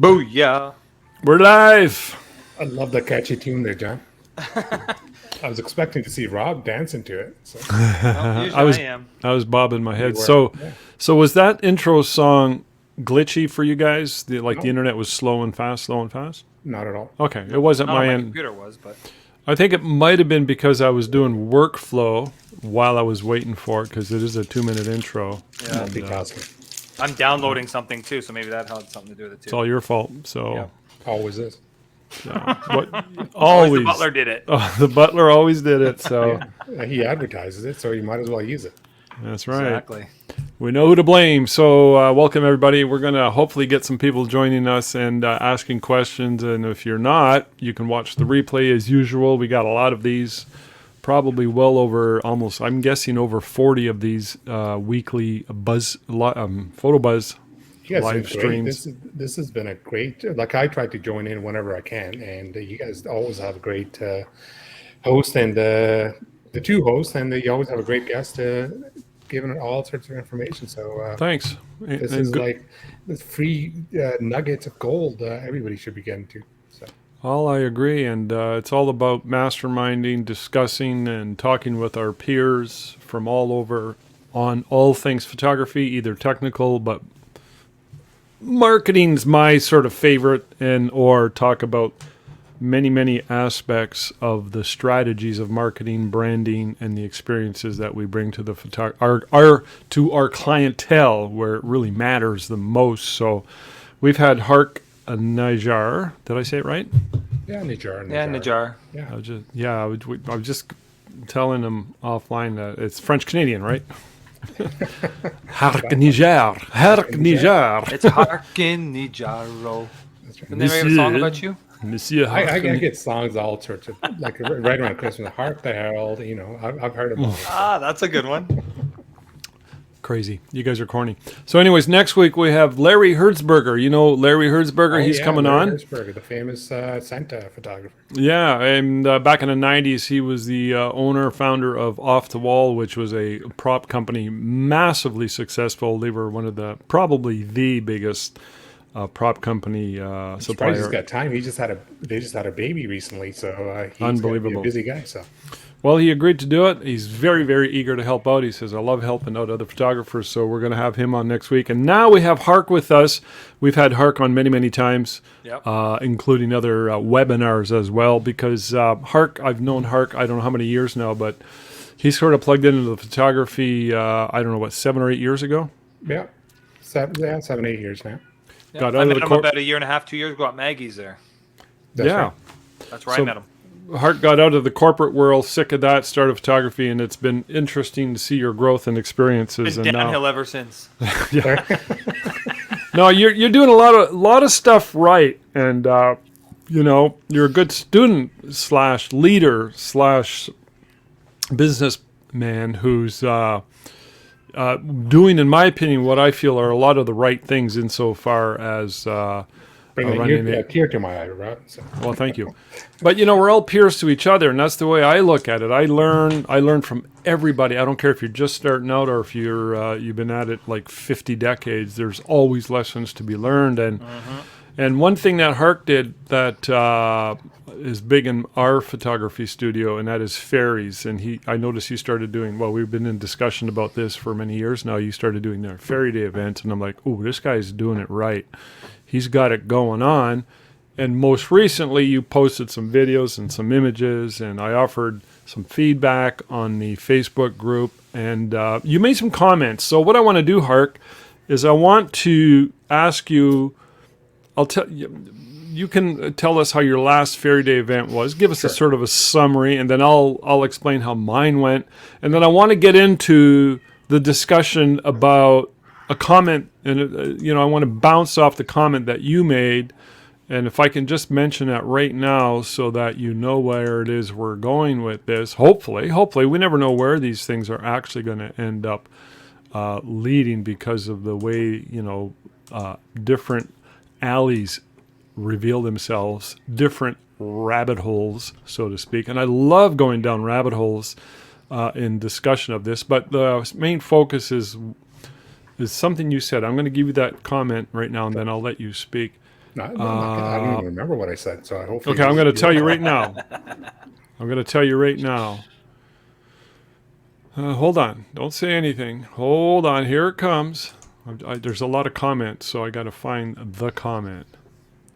Booyah! We're live. I love the catchy tune there, John. I was expecting to see Rob dancing to it. So Well, I usually was I am. I was bobbing my head. you were, yeah. So was that intro song glitchy for you guys? The No, internet was slow and fast, slow and fast. not at all. Okay, it wasn't Not on my my end. computer was, but I think it might have been because I was doing workflow while I was waiting for it because it is a 2-minute intro. yeah, Multitasking I'm downloading something too, so maybe that had something to do with it too. It's all your fault. So Yeah. always is. what? Always the Always. butler did it. The butler always did it. So He advertises it, so you might as well use it. that's right. Exactly. We know who to blame. So welcome, everybody. We're going to hopefully get some people joining us and asking questions. And if you're not, you can watch the replay as usual. We got a lot of these, probably well over almost, I'm guessing over 40 of these weekly photo buzz You guys live are great. streams. This has been a great. Like I try to join in whenever I can, and you guys always have a great host and the two hosts, and you always have a great guest giving all sorts of information. So Thanks. this And is good- like the free nuggets of gold. Everybody should be getting to. So All I agree, and it's all about masterminding, discussing, and talking with our peers from all over on all things photography, either technical, but marketing's my sort of favorite, and or talk about many aspects of the strategies of marketing, branding, and the experiences that we bring to the our clientele, where it really matters the most. So, we've had Hark Nijar. Did I say it right? yeah, Nijar. Yeah, Nijar. Yeah. I was just telling them offline that it's French Canadian, right? Hark Nijar, Hark Nijar, It's Harkin Nijaro. That's right. Didn't they have a song about you? Monsieur I Hark. get songs all sorts of like right around Christmas. Hark the Herald, you know, I've heard about it. Ah, that's a good one. Crazy. You guys are corny. So, anyways, next week we have Larry Hertzberger. You know Larry Hertzberger? He's coming Larry on. Hertzberger, the famous Santa photographer. Yeah, and back in the 90s, he was the owner, founder of Off the Wall, which was a prop company, massively successful. They were one of probably the biggest prop company Surprised supplier. he's got time. They just had a baby recently, so he's Unbelievable. a busy guy. So Well, he agreed to do it. He's very eager to help out. He says, I love helping out other photographers, so we're going to have him on next week. And now we have Hark with us. We've had Hark on many times, Yep. including other webinars as well, because Hark, I've known Hark, I don't know how many years now, but he's sort of plugged into the photography, I don't know, what, 7 or 8 years ago? yeah, 7, 8 years now. Yeah. Got I out of met the him corp- about a year and a half, 2 years ago at Maggie's there. That's Yeah. right. That's where So- I met him. Hark got out of the corporate world, sick of that, started photography, and it's been interesting to see your growth and experiences. Been And now, downhill ever since. no, you're doing a lot of stuff right, and you're a good student slash leader slash businessman who's doing, in my opinion, what I feel are a lot of the right things insofar as Bring running a it. tear to my eye, Rob. So. Well, thank you. But we're all peers to each other, and that's the way I look at it. I learn from everybody. I don't care if you're just starting out or if you've been at it like 50 decades. There's always lessons to be learned, and one thing that Hark did that is big in our photography studio, and that is ferries. And I noticed you started doing. Well, we've been in discussion about this for many years now. You started doing their Ferry Day events, and I'm like, oh, this guy's doing it right. He's got it going on. And most recently, you posted some videos and some images, and I offered some feedback on the Facebook group, and you made some comments. So what I want to do, Hark, is I want to ask you. I'll tell you. You can tell us how your last Fairy Day event was. Give us a sort of a summary, and then I'll explain how mine went, and then I want to get into the discussion about a comment, and I want to bounce off the comment that you made, and if I can just mention that right now, so that you know where it is we're going with this. Hopefully, we never know where these things are actually going to end up leading because of the way different alleys reveal themselves, different rabbit holes, so to speak. And I love going down rabbit holes in discussion of this, but the main focus is something you said. I'm going to give you that comment right now, and then I'll let you speak. I don't even remember what I said. So I hope. Okay, I'm going to tell you right now. I'm going to tell you right now. Hold on. Don't say anything. Hold on. Here it comes. There's a lot of comments, so I got to find the comment.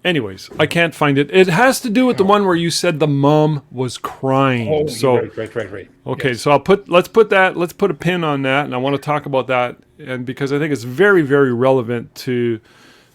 Anyways, I can't find it. It has to do with the one where you said the mom was crying. Oh, so right. okay, Yes. so let's put a pin on that, and I want to talk about that, and because I think it's very, very relevant to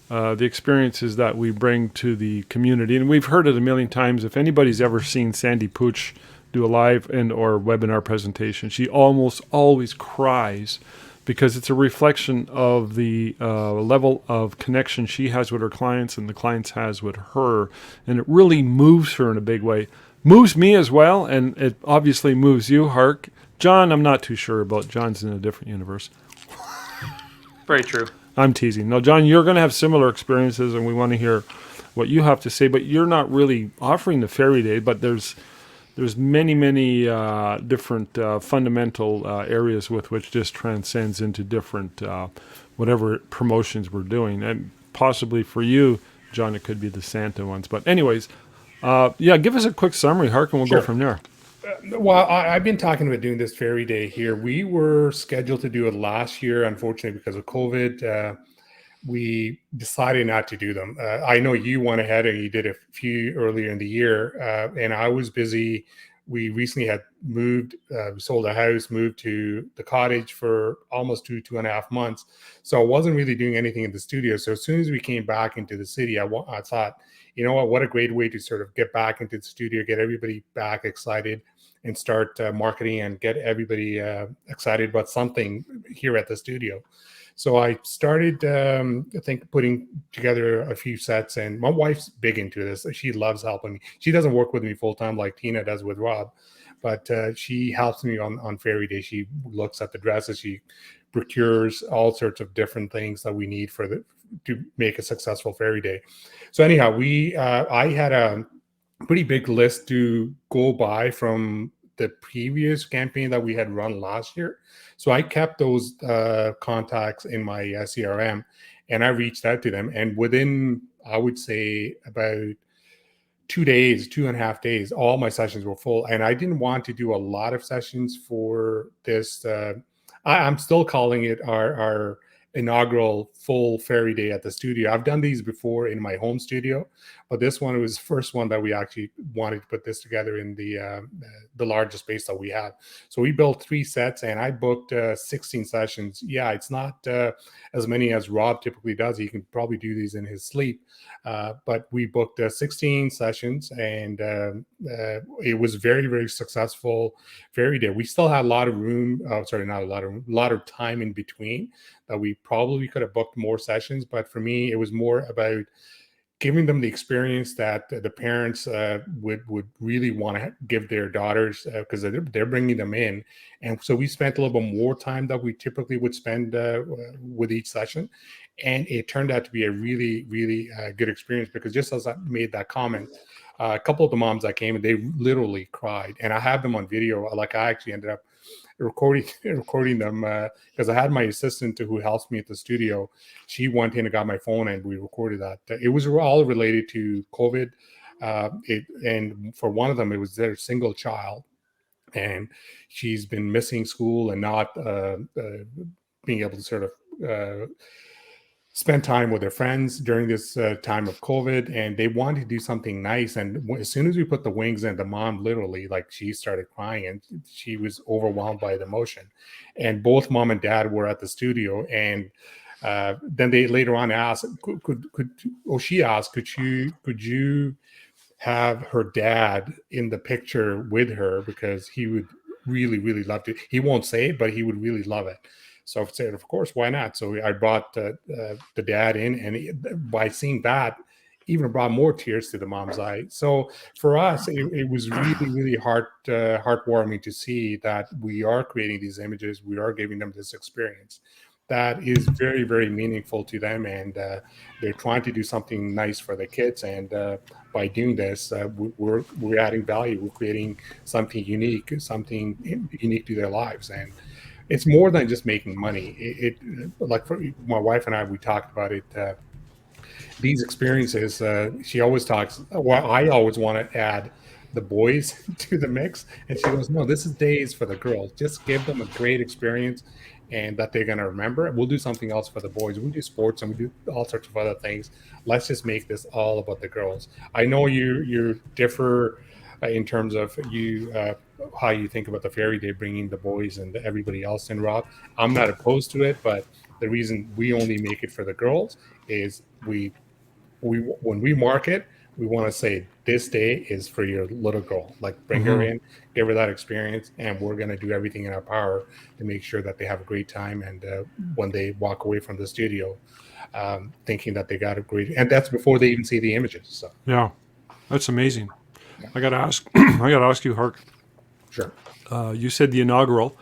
the experiences that we bring to the community, and we've heard it a million times. If anybody's ever seen Sandy Pooch do a live and or webinar presentation, she almost always cries because it's a reflection of the level of connection she has with her clients and the clients has with her, and it really moves her in a big way. Moves me as well, and it obviously moves you, Hark. John, I'm not too sure about. John's in a different universe. Very true. I'm teasing. No, John, you're going to have similar experiences, and we want to hear what you have to say. But you're not really offering the fairy day, but there's many different fundamental areas with which this transcends into different whatever promotions we're doing, and possibly for you, John, it could be the Santa ones. But anyways, give us a quick summary, Hark, and we'll Sure. go from there. Well, I've been talking about doing this fairy day here. We were scheduled to do it last year, unfortunately, because of COVID. We decided not to do them. I know you went ahead and you did a few earlier in the year, and I was busy. We recently had moved, we sold a house, moved to the cottage for almost 2.5 months. So I wasn't really doing anything in the studio. So as soon as we came back into the city, I thought, you know what a great way to sort of get back into the studio, get everybody back excited, and start marketing and get everybody excited about something here at the studio. So I started, I think, putting together a few sets, and my wife's big into this. She loves helping me. She doesn't work with me full time like Tina does with Rob, but she helps me on Fairy Day. She looks at the dresses. She procures all sorts of different things that we need to make a successful Fairy Day. So anyhow, I had a pretty big list to go by from the previous campaign that we had run last year. So I kept those contacts in my CRM, and I reached out to them. And within, I would say, about 2.5 days, all my sessions were full. And I didn't want to do a lot of sessions for this. I'm still calling it our inaugural full Fairy Day at the studio. I've done these before in my home studio, but this one was the first one that we actually wanted to put this together in the largest space that we have. So we built 3 sets, and I booked 16 sessions. Yeah, it's not as many as Rob typically does. He can probably do these in his sleep, but we booked 16 sessions, and it was very, very successful Fairy Day. We still had a lot of room. Sorry, not a lot of room, a lot of time in between that we probably could have booked more sessions. But for me, it was more about giving them the experience that the parents would really want to give their daughters, because they're bringing them in. And so we spent a little bit more time that we typically would spend with each session. And it turned out to be a really, really good experience, because just as I made that comment, a couple of the moms that came, and they literally cried. And I have them on video. Like, I actually ended up recording them because I had my assistant who helps me at the studio. She went in and got my phone, and we recorded that. It was all related to COVID, and for one of them, it was their single child, and she's been missing school and not being able to sort of spend time with their friends during this time of COVID, and they wanted to do something nice. And as soon as we put the wings in, the mom literally, like, she started crying, and she was overwhelmed by the emotion. And both mom and dad were at the studio, and then they later on asked, she asked, could you have her dad in the picture with her, because he would really, really love to. He won't say it, but he would really love it. So I said, of course, why not? So I brought the dad in, and by seeing that, even brought more tears to the mom's eye. So for us, it was really, really heartwarming to see that we are creating these images. We are giving them this experience that is very, very meaningful to them, and they're trying to do something nice for the kids. And by doing this, we're adding value. We're creating something unique to their lives. And it's more than just making money. Like, for my wife and I, we talked about it. these experiences, she always talks, well, I always want to add the boys to the mix. And she goes, no, this is days for the girls. Just give them a great experience and that they're going to remember. We'll do something else for the boys. We do sports and we do all sorts of other things. Let's just make this all about the girls. I know you differ in terms of how you think about the fairy day, bringing the boys and everybody else in, Rob. I'm not opposed to it, but the reason we only make it for the girls is we when we market, we want to say this day is for your little girl. Like bring her in, give her that experience, and we're going to do everything in our power to make sure that they have a great time. And when they walk away from the studio, thinking that they got a great, and that's before they even see the images. So Yeah, that's amazing. I got to ask. I got to ask you, Hark. sure, You said the inaugural.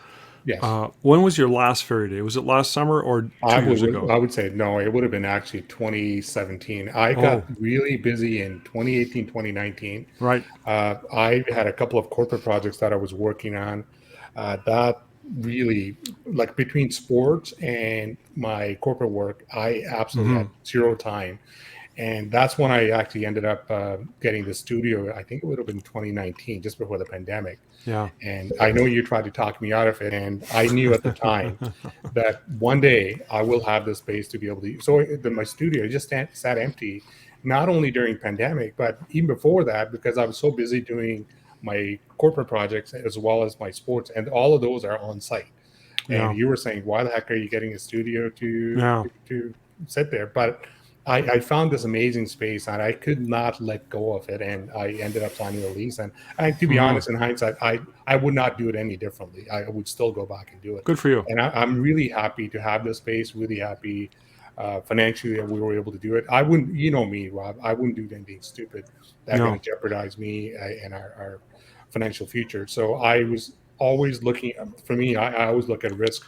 yes. When was your last fairy day? Was it last summer or 2 years ago? I would say no, it would have been actually 2017. I Oh. got really busy in 2018, 2019. Right. I had a couple of corporate projects that I was working on that really, like between sports and my corporate work, I absolutely had zero time. And that's when I actually ended up getting the studio. I think it would have been 2019, just before the pandemic. Yeah. And I know you tried to talk me out of it. And I knew at the time that one day I will have the space to be able to use. So my studio just sat empty, not only during pandemic, but even before that, because I was so busy doing my corporate projects as well as my sports. And all of those are on site. Yeah. And you were saying, why the heck are you getting a studio Yeah. to sit there? But I found this amazing space and I could not let go of it. And I ended up signing a lease. And to be honest, in hindsight, I would not do it any differently. I would still go back and do it. Good for you. And I'm really happy to have this space, really happy financially that we were able to do it. I wouldn't, you know me, Rob, I wouldn't do anything stupid that's No. going to jeopardize me and our financial future. So I was always looking, for me, I always look at risk.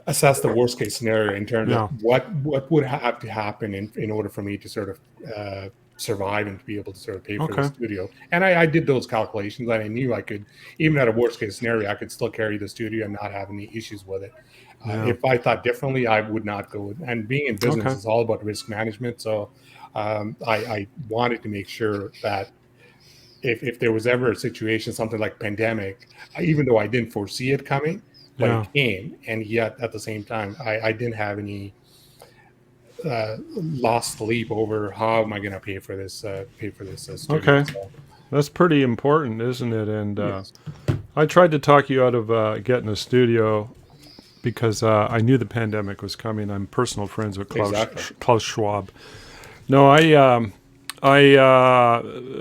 Assess the worst case scenario in terms Yeah. of what would have to happen in order for me to sort of survive and to be able to sort of pay for the Okay. studio. And I did those calculations and I knew I could, even at a worst case scenario, I could still carry the studio and not have any issues with it. Yeah. If I thought differently, I would not go. And being in business Okay. is all about risk management. So I wanted to make sure that if there was ever a situation, something like pandemic, even though I didn't foresee it coming, but Yeah. it came, and yet at the same time, I didn't have any lost sleep over how am I going to pay for this studio. Okay. So, That's pretty important, isn't it? And yes. I tried to talk you out of getting a studio because I knew the pandemic was coming. I'm personal friends with Exactly. Klaus Schwab. No, I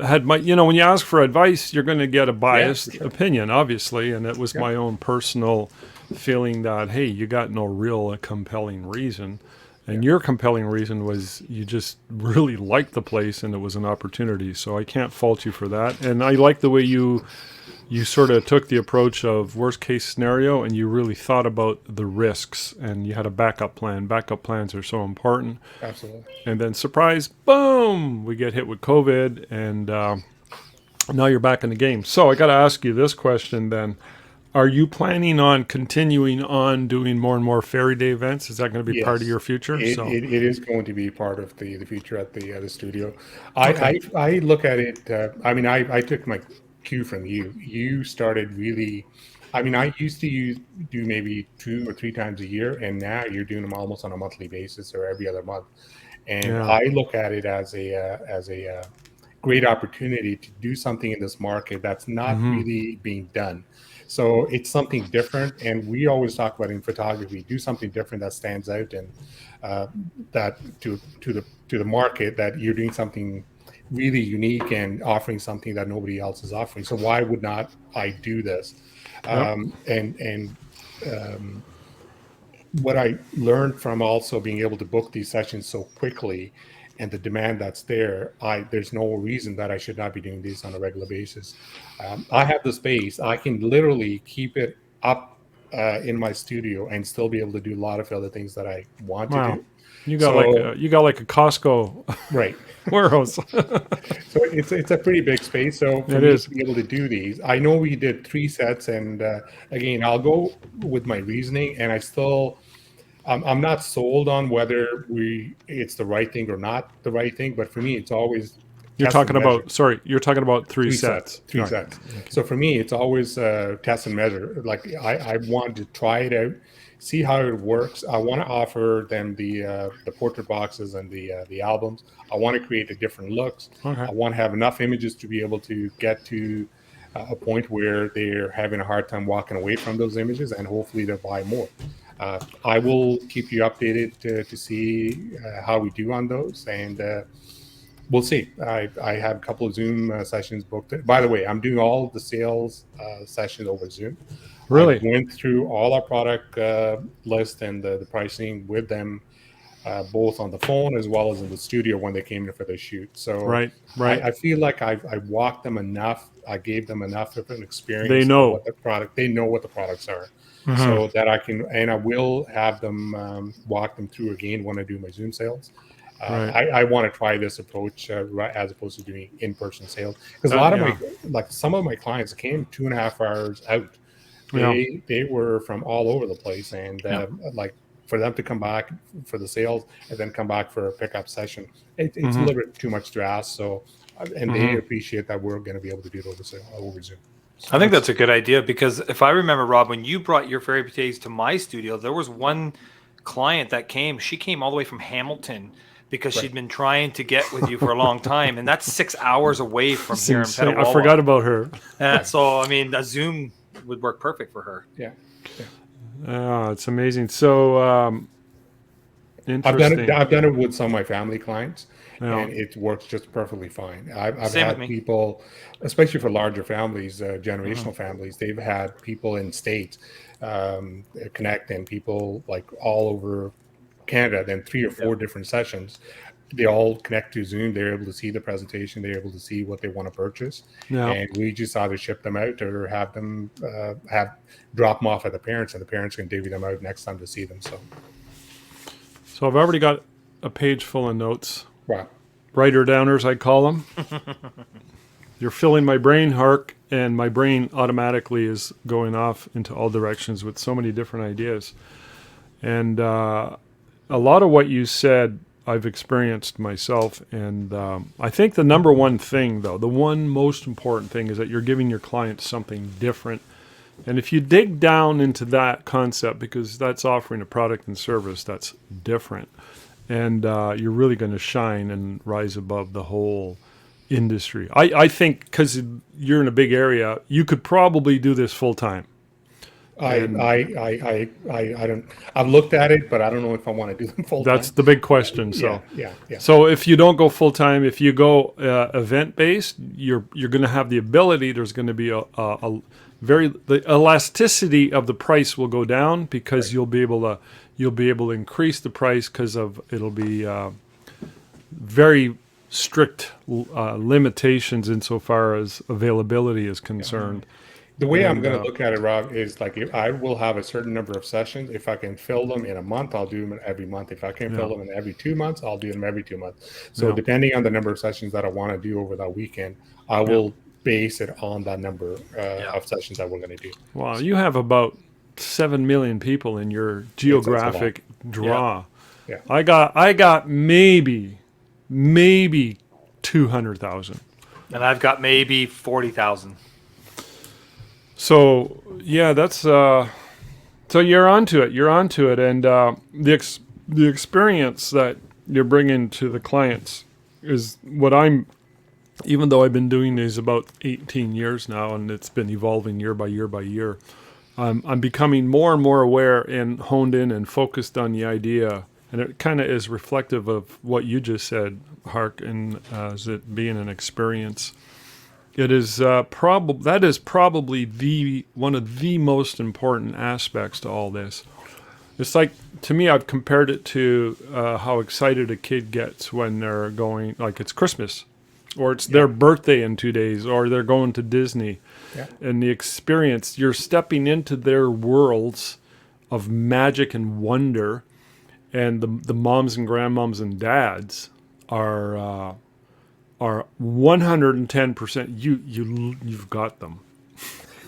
had my, when you ask for advice, you're going to get a biased for sure. opinion, obviously. And it was Yeah. my own personal feeling that, hey, you got no real compelling reason. And your compelling reason was you just really liked the place and it was an opportunity. So I can't fault you for that. And I like the way you sort of took the approach of worst case scenario and you really thought about the risks and you had a backup plan. Backup plans are so important. Absolutely. And then surprise, boom, we get hit with COVID and now you're back in the game. So I got to ask you this question then. Are you planning on continuing on doing more and more Fairy Day events? Is that going to be part of Yes. your future? It is going to be part of the future at the studio. I look at it. I took my cue from you. You started really. I used to do maybe 2 or 3 times a year, and now you're doing them almost on a monthly basis or every other month. And Yeah. I look at it as a great opportunity to do something in this market that's not really being done. So it's something different, and we always talk about in photography, do something different that stands out, and that to the market that you're doing something really unique and offering something that nobody else is offering. So why would not I do this? What I learned from also being able to book these sessions so quickly and the demand that's there's no reason that I should not be doing these on a regular basis. I have the space. I can literally keep it up in my studio and still be able to do a lot of other things that I want to Wow. do. You got So- you got like a Costco Right. warehouse. So it's a pretty big space. So for It me is. to be able to do these, I know we did 3 sets, and again, I'll go with my reasoning, and I still I'm not sold on whether it's the right thing or not the right thing, but for me, it's always You're test and talking measure. about, sorry, you're talking about three Three sets. sets, three Right. sets. So for me, it's always test and measure. Like I want to try it out, see how it works. I want to offer them the portrait boxes and the albums. I want to create the different looks. Okay. I want to have enough images to be able to get to a point where they're having a hard time walking away from those images, and hopefully they'll buy more. I will keep you updated to see how we do on those, and we'll see. I have a couple of Zoom sessions booked. By the way, I'm doing all the sales sessions over Zoom. I Really? went through all our product list and the pricing with them, both on the phone as well as in the studio when they came in for the shoot. So Right. Right. I feel like I walked them enough. I gave them enough of an They experience of know. what the product. They know what the products are, Mhm. so that I can, and I will have them walk them through again when I do my Zoom sales. Right. I want to try this approach as opposed to doing in-person sales, because a lot of Yeah. my, like some of my clients came 2.5 hours out. Yeah. They were from all over the place, and Yeah. like for them to come back for the sales and then come back for a pickup session, it's a Mhm. little bit too much to ask. So, and they Mhm. appreciate that we're going to be able to do it over Zoom. I think that's a good idea because if I remember, Rob, when you brought your fairy bouquets to my studio, there was one client that came. She came all the way from Hamilton because Right. she'd been trying to get with you for a long time, and that's 6 hours away from It's here in insane. I Petawawa. forgot about her. So, I mean, a Zoom would work perfect for her. Yeah. It's amazing. So interesting. I've done it with some of my family clients, Yeah. and it works just perfectly fine. I've Same with had me. people, especially for larger families, generational families, they've had people in states connect, and people like all over Canada, then 3 or 4 different sessions. They all connect to Zoom. They're able to see the presentation. They're able to see what they want to purchase, Yeah. and we just either ship them out or have them have drop them off at the parents, and the parents can divvy them out next time to see them. So I've already got a page full of notes. Wow. Writer downers, I call them. You're filling my brain, Hark, and my brain automatically is going off into all directions with so many different ideas. And a lot of what you said, I've experienced myself. And I think the number one thing, though, the one most important thing is that you're giving your clients something different. And if you dig down into that concept, because that's offering a product and service that's different, and you're really going to shine and rise above the whole industry. I think because you're in a big area, you could probably do this full time. I don't. I've looked at it, but I don't know if I want to do them full That's time. the big question. So, Yeah. so if you don't go full time, if you go event based, you're going to have the ability. There's going to be a very the elasticity of the price will go down because Right. you'll be able to increase the price because of it'll be very strict limitations insofar as availability is concerned. The way I'm And, going to look at it, Rob, is like if I will have a certain number of sessions. If I can fill them in a month, I'll do them every month. If I can fill them in every 2 months, I'll do them every 2 months. So Yeah. depending on the number of sessions that I want to do over that weekend, I will base it on that number of sessions that we're going to do. Wow, you have about 7 million people in your geographic draw. Yeah. I got maybe 200,000. And I've got maybe 40,000. So yeah, that's so you're onto it. You're onto it, and the experience that you're bringing to the clients is what I'm. Even though I've been doing these about 18 years now, and it's been evolving year by year by year, I'm becoming more and more aware and honed in and focused on the idea. And it kind of is reflective of what you just said, Hark, and as it being an experience. It is that is probably one of the most important aspects to all this. It's like, to me, I've compared it to how excited a kid gets when they're going, like it's Christmas, or it's their birthday in 2 days, or they're going to Disney. Yeah. And the experience, you're stepping into their worlds of magic and wonder, and the moms and grandmoms and dads are 110%. You've got them.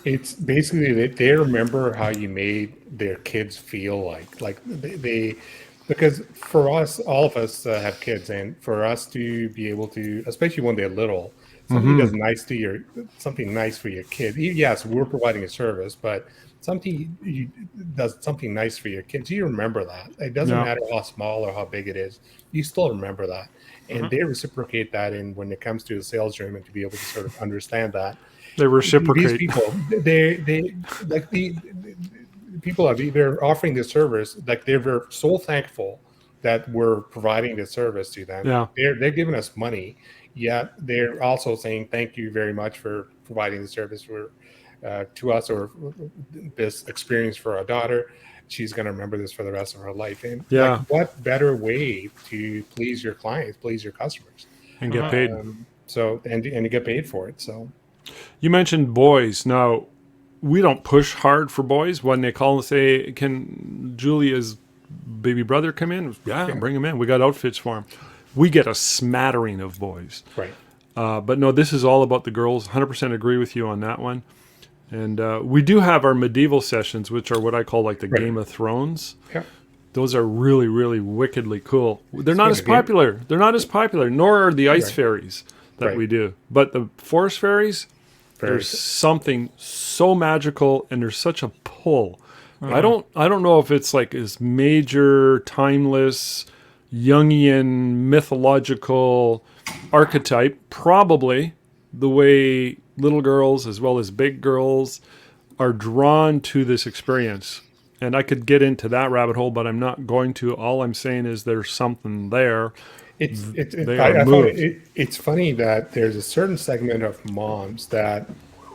It's basically they remember how you made their kids feel like they because for us, all of us have kids, and for us to be able to, especially when they're little, something Mm-hmm. does nice to your something nice for your kid. Yes, we're providing a service, but something you does something nice for your kids. You remember that. It doesn't Yeah, matter how small or how big it is. You still remember that, and Mhm. they reciprocate that in when it comes to the sales room and to be able to sort of understand that they these reciprocate. people they like the people are they're offering this service like they're so thankful that we're providing this service to them. Yeah, They're giving us money, yet they're also saying thank you very much for providing the service for to us, or this experience for our daughter. She's going to remember this for the rest of her life. And like, yeah, what better way to please your clients, please your customers? and get Mhm. paid. So and you get paid for it. So You mentioned boys. Now, we don't push hard for boys when they call and say, "Can Julia's baby brother come in?" Yeah, yeah, bring him in. We got outfits for him. We get a smattering of boys. right. But no, this is all about the girls. 100% agree with you on that one. And we do have our medieval sessions, which are what I call like the Right. Game of Thrones. Yeah. Those are really, really wickedly cool. They're not Yeah, as the game. popular. They're not as popular, nor are the ice Right. fairies that Right. we do. But the forest fairies, Very there's something so magical, and there's such a pull. I Mhm. don't know if it's like this major, timeless, Jungian mythological archetype. Probably the way little girls as well as big girls are drawn to this experience. And I could get into that rabbit hole, but I'm not going to. All I'm saying is there's something there. They are I found moved. it's funny that there's a certain segment of moms that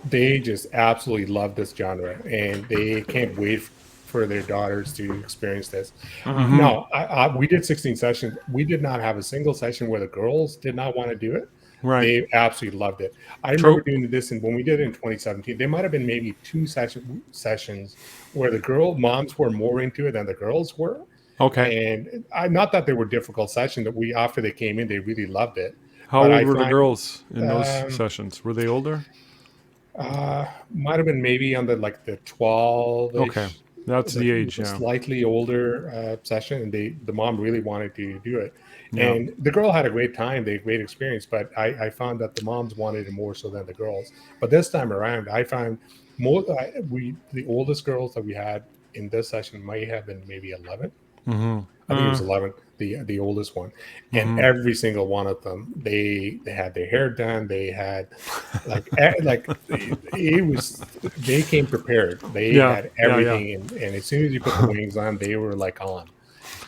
they just absolutely love this genre and they can't wait for their daughters to experience this. Mhm. Hmm. No, we did 16 sessions. We did not have a single session where the girls did not want to do it. Right. They absolutely loved it. I remember True. doing this, and when we did it in 2017, there might have been maybe two sessions where the girl moms were more into it than the girls were. Okay. And not that they were difficult sessions. That we after they came in, they really loved it. How But old I were the find girls in those um, sessions? Were they older? might have been maybe on the like the 12 Okay. ish, That's the age, yeah. slightly older session, and the mom really wanted to do it, Yeah. and the girl had a great time, they had a great experience. But I found that the moms wanted it more so than the girls. But this time around, I found the oldest girls that we had in this session might have been maybe 11. Mm-hmm. I think it was Mhm. 11, the oldest one, and Mm-hmm. every single one of them, they had their hair done. They had like it was they came prepared. They Yeah. had Yeah. Yeah. everything, and as soon as you put the wings on, they were like on,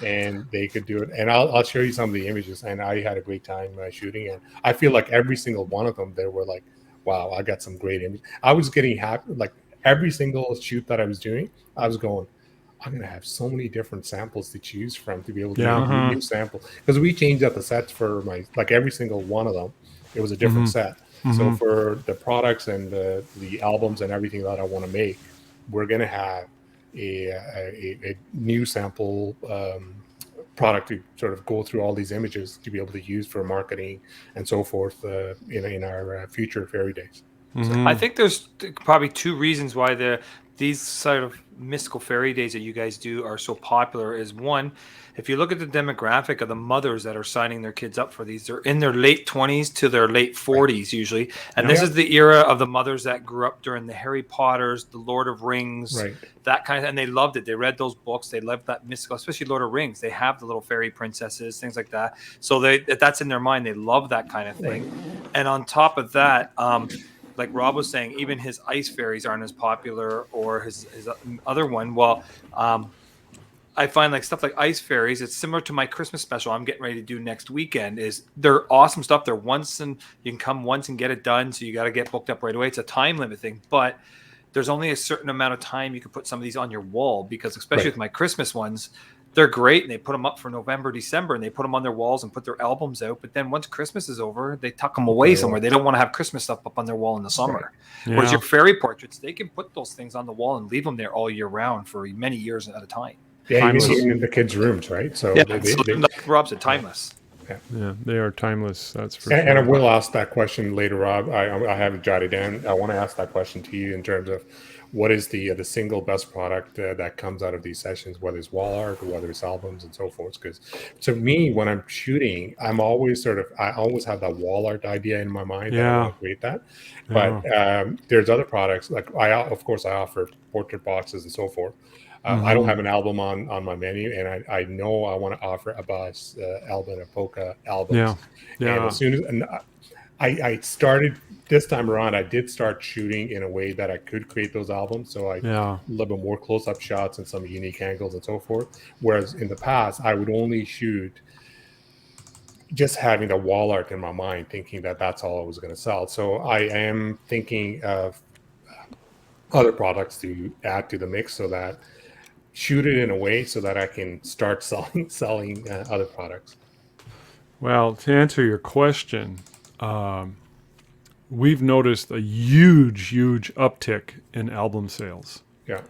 and they could do it. And I'll show you some of the images. And I had a great time shooting, and I feel like every single one of them, they were like, wow, I got some great images. I was getting happy like every single shoot that I was doing, I was going, I'm gonna have so many different samples to choose from to be able to Yeah. make Mhm. new samples, because we changed up the sets for my like every single one of them. It was a different Mm-hmm. set. So Mm-hmm. for the products and the albums and everything that I want to make, we're gonna have a new sample product to sort of go through all these images to be able to use for marketing and so forth in our future fairy days. So I Mm-hmm. think there's probably two reasons why these sort of mystical fairy days that you guys do are so popular. Is one, if you look at the demographic of the mothers that are signing their kids up for these, they're in their late 20s to their late right, 40s usually, and Yeah. this yeah, is the era of the mothers that grew up during the Harry Potters, the Lord of Rings, right, that kind of, and they loved it. They read those books, they loved that mystical, especially Lord of Rings. They have the little fairy princesses, things like that. So that's in their mind. They love that kind of right, thing. And on top of that, like Rob was saying, even his ice fairies aren't as popular, or his other one. Well, I find like stuff like ice fairies. It's similar to my Christmas special I'm getting ready to do next weekend. Is they're awesome stuff. They're once, and you can come once and get it done. So you got to get booked up right away. It's a time limit thing, but there's only a certain amount of time you can put some of these on your wall, because especially right. with my Christmas ones, they're great and they put them up for November, December, and they put them on their walls and put their albums out. But then once Christmas is over, they tuck them away somewhere. They don't want to have Christmas stuff up on their wall in the summer. Whereas Yeah. your fairy portraits, they can put those things on the wall and leave them there all year round for many years at a time. Yeah, Timeless. even in the kids' rooms, right? So Yeah, they, so they like Rob said, timeless. Yeah, they are timeless. That's for And I sure. will ask that question later, Rob. I have it jotted down. I want to ask that question to you in terms of what is the single best product that comes out of these sessions, whether it's wall art or whether it's albums and so forth. Because to me, when I'm shooting, I'm always I always have that wall art idea in my mind that I want Yeah. to create that. Yeah. But there's other products like of course, I offer portrait boxes and so forth. I don't Mm-hmm. have an album on my menu, and I know I want to offer a Boss album, a polka albums. Yeah. And Yeah. as soon as I started this time around, I did start shooting in a way that I could create those albums. So I a Yeah. little bit more close-up shots and some unique angles and so forth. Whereas in the past, I would only shoot just having the wall art in my mind, thinking that that's all I was going to sell. So I am thinking of other products to add to the mix so that shoot it in a way so that I can start selling other products. Well, to answer your question, we've noticed a huge uptick in album sales, Yeah.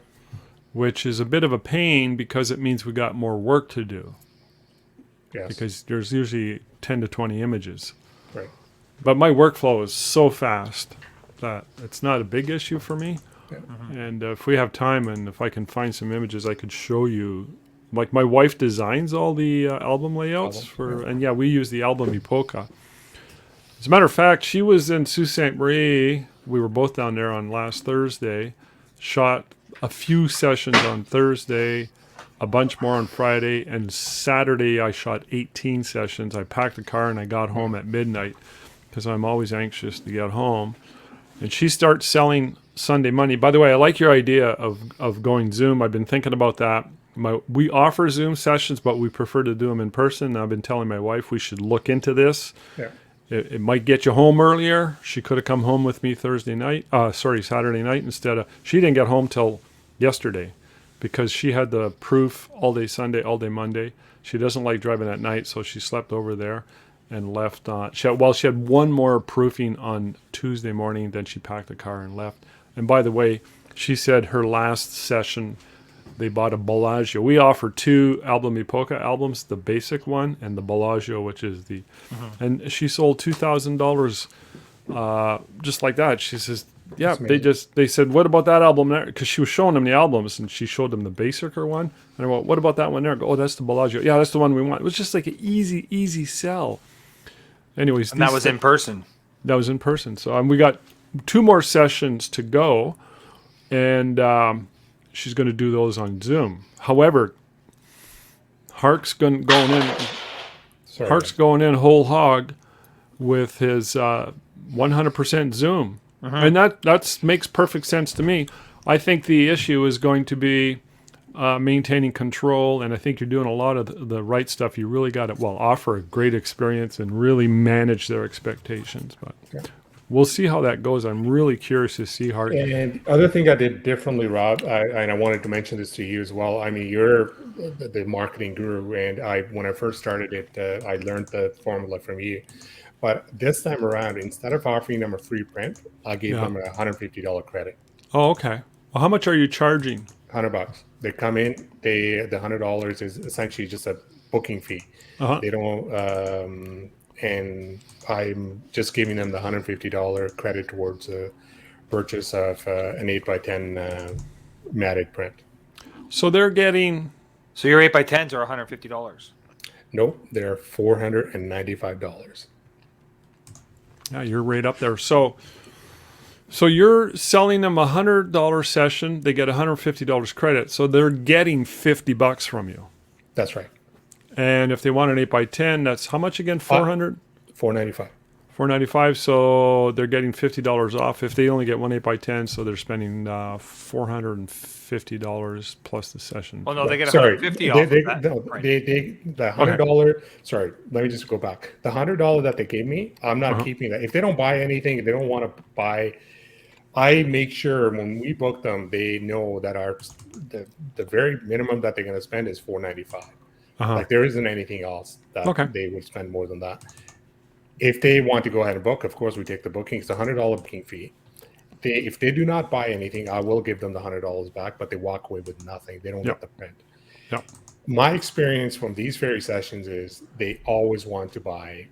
which is a bit of a pain because it means we got more work to do Yes. because there's usually 10 to 20 images. Right. But my workflow is so fast that it's not a big issue for me. Yeah. And if we have time and if I can find some images, I could show you. Like my wife designs all the album layouts and we use the album Epoca. As a matter of fact, she was in Sault Ste. Marie. We were both down there on last Thursday. Shot a few sessions on Thursday, a bunch more on Friday, and Saturday I shot 18 sessions. I packed the car and I got home at midnight because I'm always anxious to get home. And she starts selling Sunday, Monday. By the way, I like your idea of going Zoom. I've been thinking about that. We offer Zoom sessions, but we prefer to do them in person. I've been telling my wife we should look into this. Yeah. It might get you home earlier. She could have come home with me Saturday night instead of. She didn't get home till yesterday because she had the proof all day Sunday, all day Monday. She doesn't like driving at night, so she slept over there and left. She had one more proofing on Tuesday morning. Then she packed the car and left. And by the way, she said her last session, they bought a Bellagio. We offer two Album Epoca albums, the basic one and the Bellagio, which is the... And she sold $2,000 just like that. She says, yeah, they said, what about that album there? Because she was showing them the albums, and she showed them the basicer one. And I went, what about that one there? I go, oh, that's the Bellagio. Yeah, that's the one we want. It was just like an easy sell. Anyways. And that was in person. That was in person. So we got 2 more sessions to go, and she's going to do those on Zoom. However, Hark's going in. Hark's going in whole hog with his 100% Zoom, and that makes perfect sense to me. I think the issue is going to be maintaining control, and I think you're doing a lot of the right stuff. You really got to offer a great experience and really manage their expectations. But we'll see how that goes. I'm really curious to see how. And other thing I did differently, Rob, and I wanted to mention this to you as well. I mean, you're the marketing guru, and when I first started it, I learned the formula from you. But this time around, instead of offering them a free print, I gave them a $150 credit. Oh, okay. Well, how much are you charging? $100. They come in. The $100 is essentially just a booking fee. They don't. And I'm just giving them the $150 credit towards a purchase of an 8x10 matted print. So they're getting. So your 8x10s are $150. Nope, they're $495. Yeah, you're right up there. So you're selling them $100 session. They get $150 credit. So they're getting $50 from you. That's right. And if they want an 8x10, that's how much again? $400? $495. $495. So they're getting $50 off. If they only get one 8x10, so they're spending $450 plus the session. Oh no, they get $150 off. The $100. Sorry, let me just go back. The $100 that they gave me, I'm not keeping that. If they don't buy anything, if they don't want to buy, I make sure when we book them, they know that the very minimum that they're going to spend is $495. Like there isn't anything else that they would spend more than that. If they want to go ahead and book, of course, we take the booking. It's a $100 booking fee. If they do not buy anything, I will give them the $100 back, but they walk away with nothing. They don't get the print. Yep. My experience from these ferry sessions is they always want to buy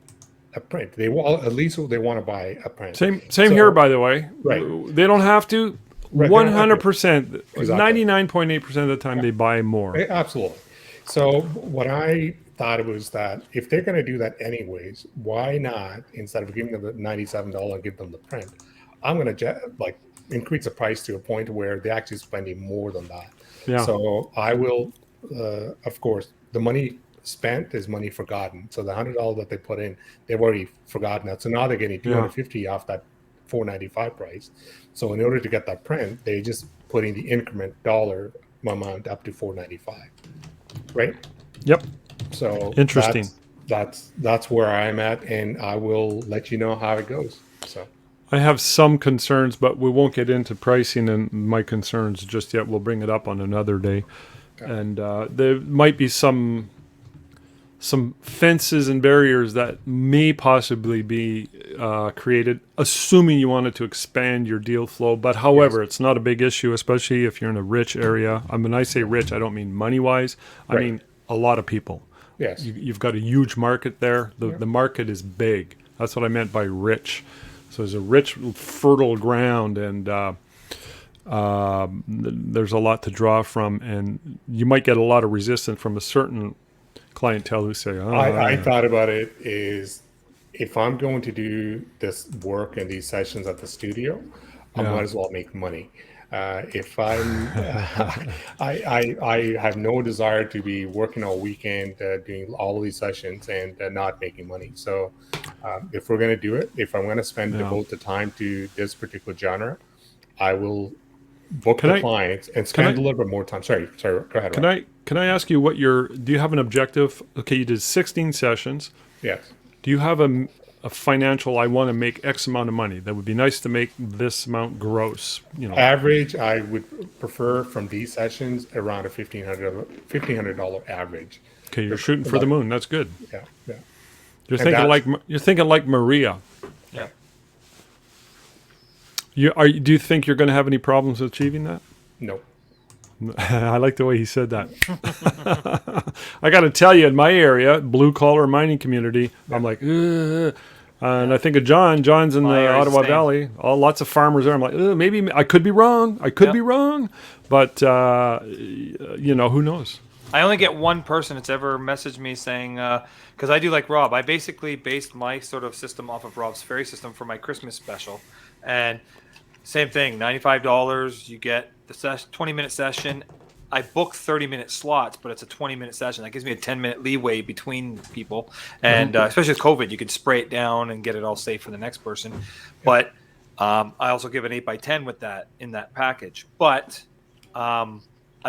a print. They will, at least they want to buy a print. Same here, by the way. Right. They don't have to. Right, they don't have to. 100%, Exactly. 99.8% of the time they buy more. Absolutely. So what I thought was that if they're going to do that anyways, why not, instead of giving them the $97 and give them the print, I'm going to like increase the price to a point where they're actually spending more than that. Yeah. So I will, of course, the money spent is money forgotten. So the $100 that they put in, they've already forgotten that. So now they're getting $250 off that $495 price. So in order to get that print, they just putting the increment dollar amount up to $495, right? Yep. So interesting. That's where I'm at, and I will let you know how it goes. So I have some concerns, but we won't get into pricing and my concerns just yet. We'll bring it up on another day. Okay. And there might be some fences and barriers that may possibly be created, assuming you wanted to expand your deal flow. But however, it's not a big issue, especially if you're in a rich area. I mean, I say rich, I don't mean money-wise. I mean a lot of people. Yes. You've got a huge market there. The market is big. That's what I meant by rich. So there's a rich, fertile ground, and there's a lot to draw from. And you might get a lot of resistance from a certain clientele who say, I thought about it is, if I'm going to do this work and these sessions at the studio, I might as well make money. If I'm, I have no desire to be working all weekend doing all of these sessions and not making money. So if we're going to do it, if I'm going to devote the time to this particular genre, I will book the clients and spend a little bit more time. Sorry, go ahead. Can I ask you do you have an objective? Okay, you did 16 sessions. Yes. Do you have a financial, I want to make X amount of money? That would be nice to make this amount gross. Average, I would prefer from these sessions around a $1,500 average. Okay, you're shooting for the moon. That's good. Yeah. You're thinking like Maria. Yeah. Do you think you're going to have any problems achieving that? No. I like the way he said that. I got to tell you, in my area, blue collar mining community, I'm like, ugh. And I think of John. John's in the Ottawa Valley. Lots of farmers there. I'm like, maybe I could be wrong. Be wrong, but who knows? I only get one person that's ever messaged me saying, because I do like Rob. I basically based my sort of system off of Rob's ferry system for my Christmas special, and same thing, $95. You get the 20-minute session. I book 30-minute slots, but it's a 20-minute session. That gives me a 10-minute leeway between people. And especially with COVID, you could spray it down and get it all safe for the next person. But I also give an 8x10 with that in that package. But I've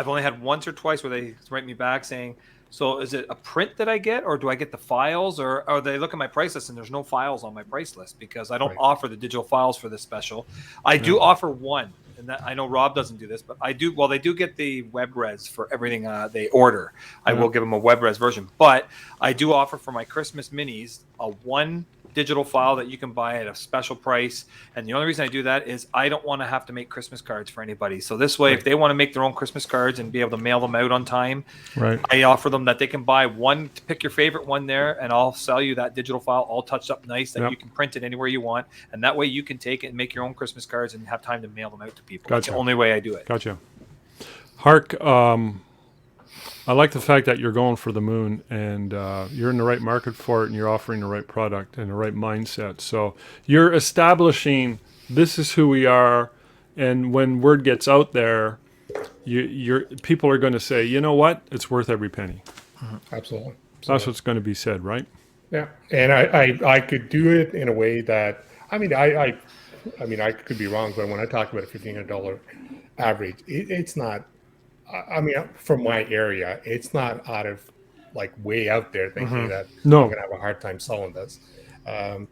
only had once or twice where they write me back saying, so is it a print that I get, or do I get the files, or they look at my price list and there's no files on my price list because I don't offer the digital files for this special. I do offer one, and that, I know Rob doesn't do this, but I do. Well, they do get the web res for everything they order. I will give them a web res version, but I do offer for my Christmas minis a one digital file that you can buy at a special price. And the only reason I do that is I don't want to have to make Christmas cards for anybody. So this way, if they want to make their own Christmas cards and be able to mail them out on time, I offer them that they can buy one, pick your favorite one there, and I'll sell you that digital file all touched up nice that you can print it anywhere you want. And that way you can take it and make your own Christmas cards and have time to mail them out to people. That's the only way I do it. Gotcha. Hark, I like the fact that you're going for the moon, and you're in the right market for it, and you're offering the right product and the right mindset. So you're establishing this is who we are, and when word gets out there, people are going to say, you know what, it's worth every penny. Absolutely. That's what's going to be said, right? Yeah, and I could do it in a way that I could be wrong, but when I talk about a $1,500 average, it's not. I mean, from my area, it's not out of like way out there thinking that I'm going to have a hard time selling this.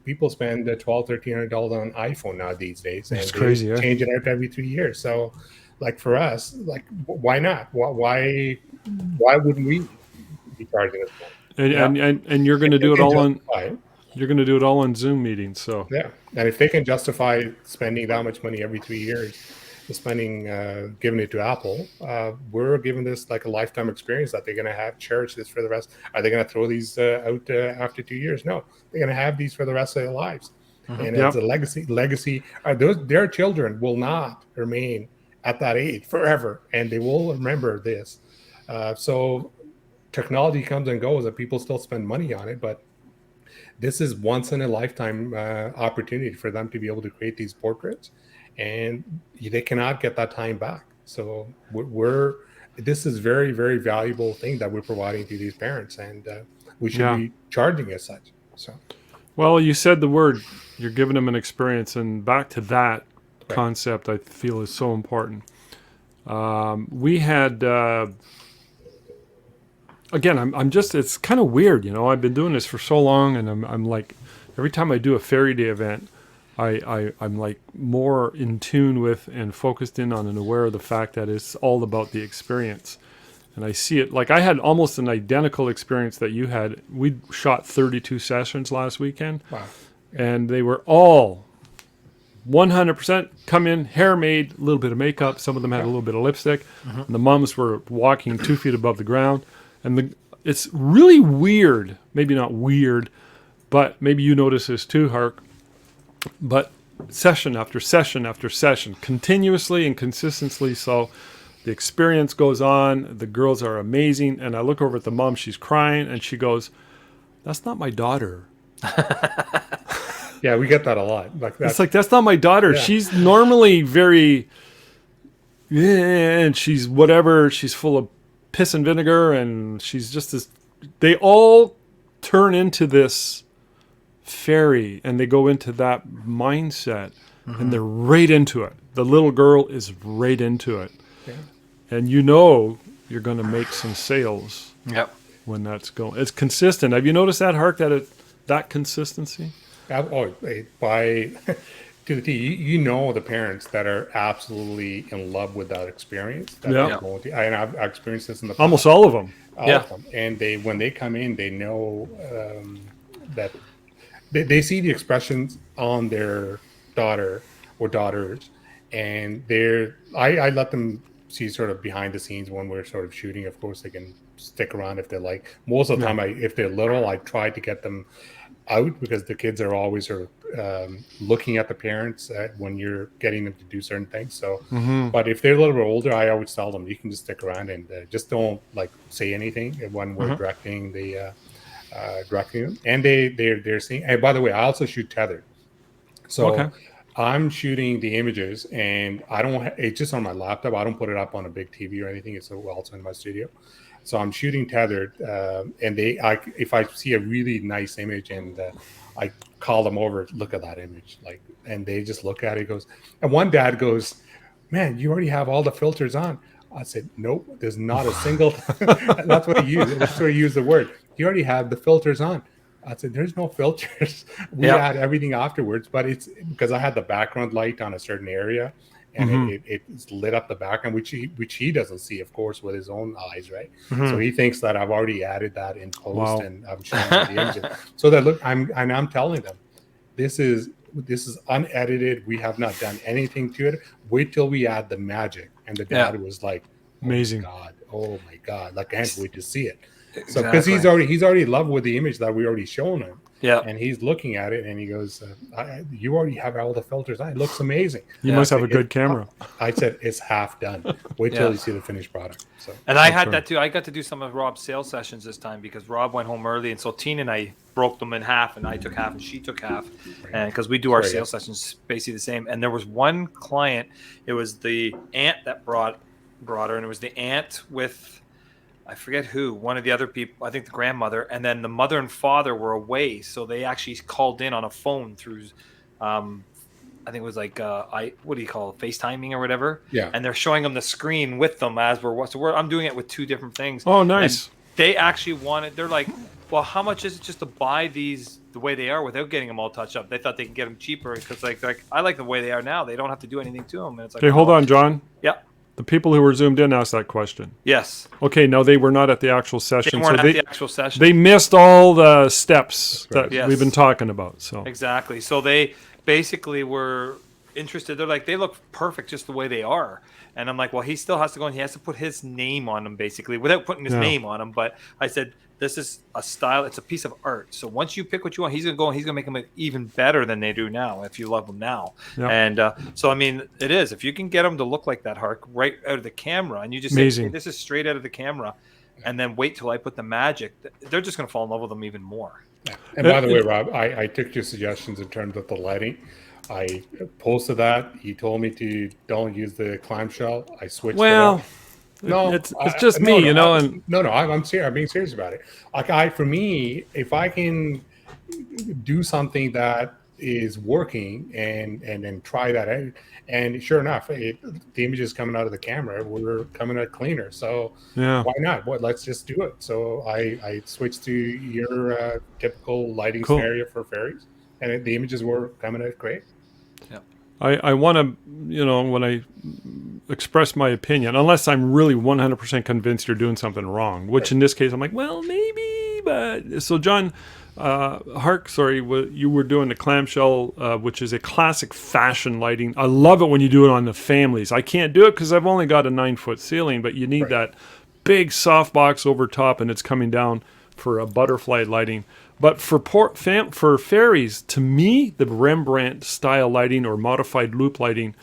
People spend $1,200, $1,300 on iPhone now these days, and it's crazy. Change it out every 3 years. So, like for us, like why not? Why wouldn't we be charging this money? And you're going to do it all on. You're going to do it all on Zoom meetings. So yeah, and if they can justify spending that much money every 3 years, giving it to Apple, we're giving this like a lifetime experience that they're going to have, cherish this for the rest. Are they going to throw these out after 2 years? No, they're going to have these for the rest of their lives. And it's a legacy. Their children will not remain at that age forever, and they will remember this. So technology comes and goes, and people still spend money on it, but this is once in a lifetime opportunity for them to be able to create these portraits, and they cannot get that time back. So this is very, very valuable thing that we're providing to these parents, and we should be charging as such. So, well, you said the word, you're giving them an experience, and back to that concept, I feel is so important. We had, again, I'm just, it's kind of weird, I've been doing this for so long, and I'm like, every time I do a Fairy Day event, I'm like more in tune with and focused in on and aware of the fact that it's all about the experience. And I see it, like I had almost an identical experience that you had. We shot 32 sessions last weekend. Wow. And they were all 100% come in, hair made, a little bit of makeup. Some of them had a little bit of lipstick. And the moms were walking 2 feet above the ground. And it's really weird, maybe not weird, but maybe you notice this too, Hark. But session after session after session, continuously and consistently. So the experience goes on. The girls are amazing. And I look over at the mom, she's crying, and she goes, "That's not my daughter." Yeah, we get that a lot. It's like, that's not my daughter. Yeah. She's normally very, and she's whatever. She's full of piss and vinegar, and she's just this. They all turn into this fairy, and they go into that mindset, and they're right into it. The little girl is right into it. Yeah. And you're going to make some sales. Yep. When that's going. It's consistent. Have you noticed that, Hark, that consistency? To the T, the parents that are absolutely in love with that experience. And I've experienced this in the past. Almost all of them. All of them. And when they come in, they know that they see the expressions on their daughter or daughters, and I let them see sort of behind the scenes when we're sort of shooting. Of course, they can stick around if they like. Most of the time, if they're little, I try to get them out, because the kids are always sort of looking at the parents when you're getting them to do certain things. So, but if they're a little bit older, I always tell them, you can just stick around and just don't like say anything when we're directing them. And they're seeing. And by the way, I also shoot tethered. So I'm shooting the images, and it's just on my laptop. I don't put it up on a big TV or anything. It's also in my studio. So I'm shooting tethered, and if I see a really nice image, and I call them over, look at that image, and they just look at it. And one dad goes, "Man, you already have all the filters on." I said, "Nope, there's not a single." That's what he used. That's where he used the word. You already have the filters on. I said, "There's no filters. We add everything afterwards, but it's because I had the background light on a certain area." And it's lit up the background, which he doesn't see, of course, with his own eyes, right? So he thinks that I've already added that in post, and I'm showing the images. So that I'm telling them, this is unedited. We have not done anything to it. Wait till we add the magic. And the dad was like, amazing. Oh my God! Like, I can't wait to see it. Exactly. So because he's already in love with the image that we already shown him. Yeah, and he's looking at it, and he goes, "You already have all the filters on. It looks amazing. You must have a good camera." I said, "It's half done. Wait till you see the finished product." So, and I had that too. I got to do some of Rob's sales sessions this time because Rob went home early, and so Tina and I broke them in half, and I took half, and she took half, and because we do our sales sessions basically the same. And there was one client. It was the aunt that brought her, and it was the aunt with, I forget who, one of the other people, I think the grandmother, and then the mother and father were away. So they actually called in on a phone through, I think it was like, what do you call it, FaceTiming or whatever? Yeah. And they're showing them the screen with them as I'm doing it with two different things. Oh, nice. And they actually they're like, well, how much is it just to buy these the way they are without getting them all touched up? They thought they could get them cheaper because like I like the way they are now. They don't have to do anything to them. And it's like, okay, hold on, John. Yeah. The people who were zoomed in asked that question. Yes. Okay, no, they were not at the actual session. They weren't at the actual session. They missed all the steps that we've been talking about. So exactly. So they basically were interested. They're like, they look perfect just the way they are. And I'm like, well, he still has to go and he has to put his name on them, basically, without putting his Yeah. name on them. But I said, this is a style. It's a piece of art. So once you pick what you want, he's gonna go and he's gonna make them even better than they do now. If you love them now, Yeah. and so I mean, it is. If you can get them to look like that, Hark, right out of the camera, and you just Amazing. say, hey, this is straight out of the camera, and then wait till I put the magic, they're just gonna fall in love with them even more. Yeah. And by the way, Rob, I took your suggestions in terms of the lighting. I posted that. You told me to don't use the clamshell. I switched it up. No, it's just me, you know, and I'm serious. I'm being serious about it. Like for me, if I can do something that is working and then try that out, and sure enough, the images coming out of the camera were coming out cleaner. So yeah. why not? Let's just do it. So I switched to your typical lighting Cool. scenario for fairies, and the images were coming out great. I want to, you know, when I express my opinion, unless I'm really 100% convinced you're doing something wrong, which in this case I'm like, well, maybe, but so John, Hark, sorry, you were doing the clamshell, which is a classic fashion lighting. I love it when you do it on the families. I can't do it because I've only got a 9-foot ceiling, but you need that big softbox over top, and it's coming down for a butterfly lighting. But for fairies, to me, the Rembrandt style lighting or modified loop lighting,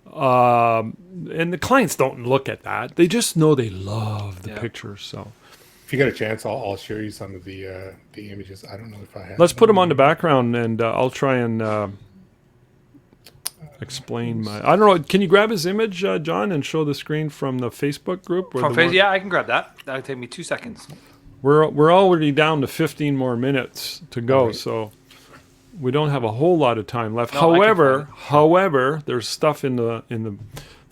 and the clients don't look at that. They just know they love the pictures. So if you get a chance, I'll show you some of the images. I don't know if I have. Let's put them on the background, and I'll try and explain my. I don't know. Can you grab his image, John, and show the screen from the Facebook group? From Facebook, yeah, I can grab that. That'll take me 2 seconds. We're already down to 15 more minutes to go, so we don't have a whole lot of time left. No, However, there's stuff in the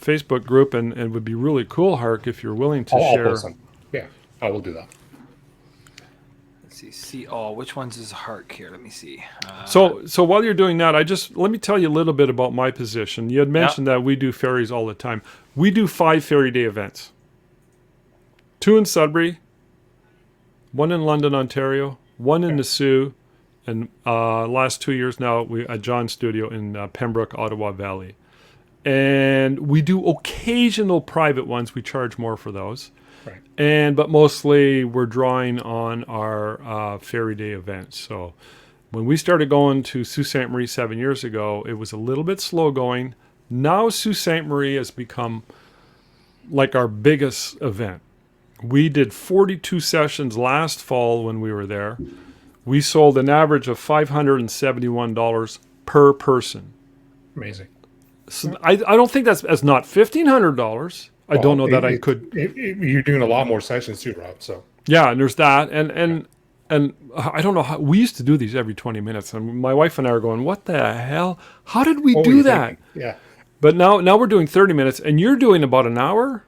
Facebook group, and it would be really cool, Hark, if you're willing to I'll share. post them. Yeah, I will do that. Let's see all. Which one's is Hark here? Let me see. So while you're doing that, let me tell you a little bit about my position. You had mentioned that we do fairies all the time. We do 5 Fairy Day events. 2 in Sudbury, 1 in London, Ontario, 1 in the Sioux, and last 2 years now at John's studio in Pembroke, Ottawa Valley. And we do occasional private ones. We charge more for those. Right. But mostly we're drawing on our Fairy Day events. So when we started going to Sault Ste. Marie 7 years ago, it was a little bit slow going. Now Sault Ste. Marie has become like our biggest event. We did 42 sessions last fall when we were there. We sold an average of $571 per person. Amazing. So I don't think that's not $1,500. I don't know that I could. You're doing a lot more sessions too, Rob. So yeah, and there's that, and I don't know how we used to do these every 20 minutes, and my wife and I are going, what the hell? How did we do that? Yeah. But now we're doing 30 minutes, and you're doing about an hour.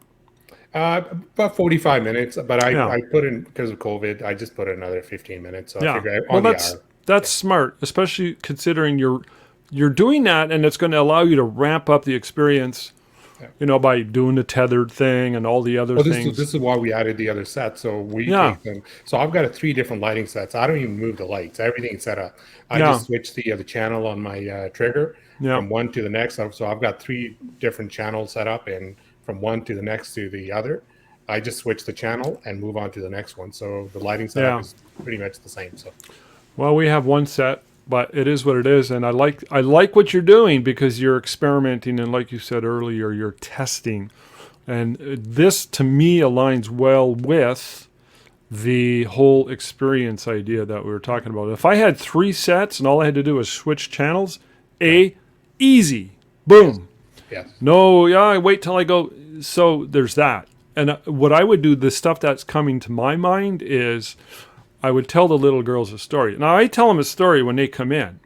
About 45 minutes, but I put in, because of COVID, I just put in another 15 minutes. So I figured on the hour. That's smart, especially considering you're doing that, and it's going to allow you to ramp up the experience, you know, by doing the tethered thing and all the other things. This is why we added the other set. So we take them. So I've got 3 different lighting sets. I don't even move the lights. Everything's set up. I just switch the channel on my trigger from one to the next. So I've got 3 different channels set up, and from one to the next to the other, I just switch the channel and move on to the next one. So the lighting setup is pretty much the same. So, well, we have 1 set, but it is what it is, and I like what you're doing because you're experimenting, and like you said earlier, you're testing, and this to me aligns well with the whole experience idea that we were talking about. If I had 3 sets and all I had to do was switch channels, easy, boom. Yes. No, I wait till I go. So there's that. And what I would do, the stuff that's coming to my mind is I would tell the little girls a story. Now, I tell them a story when they come in,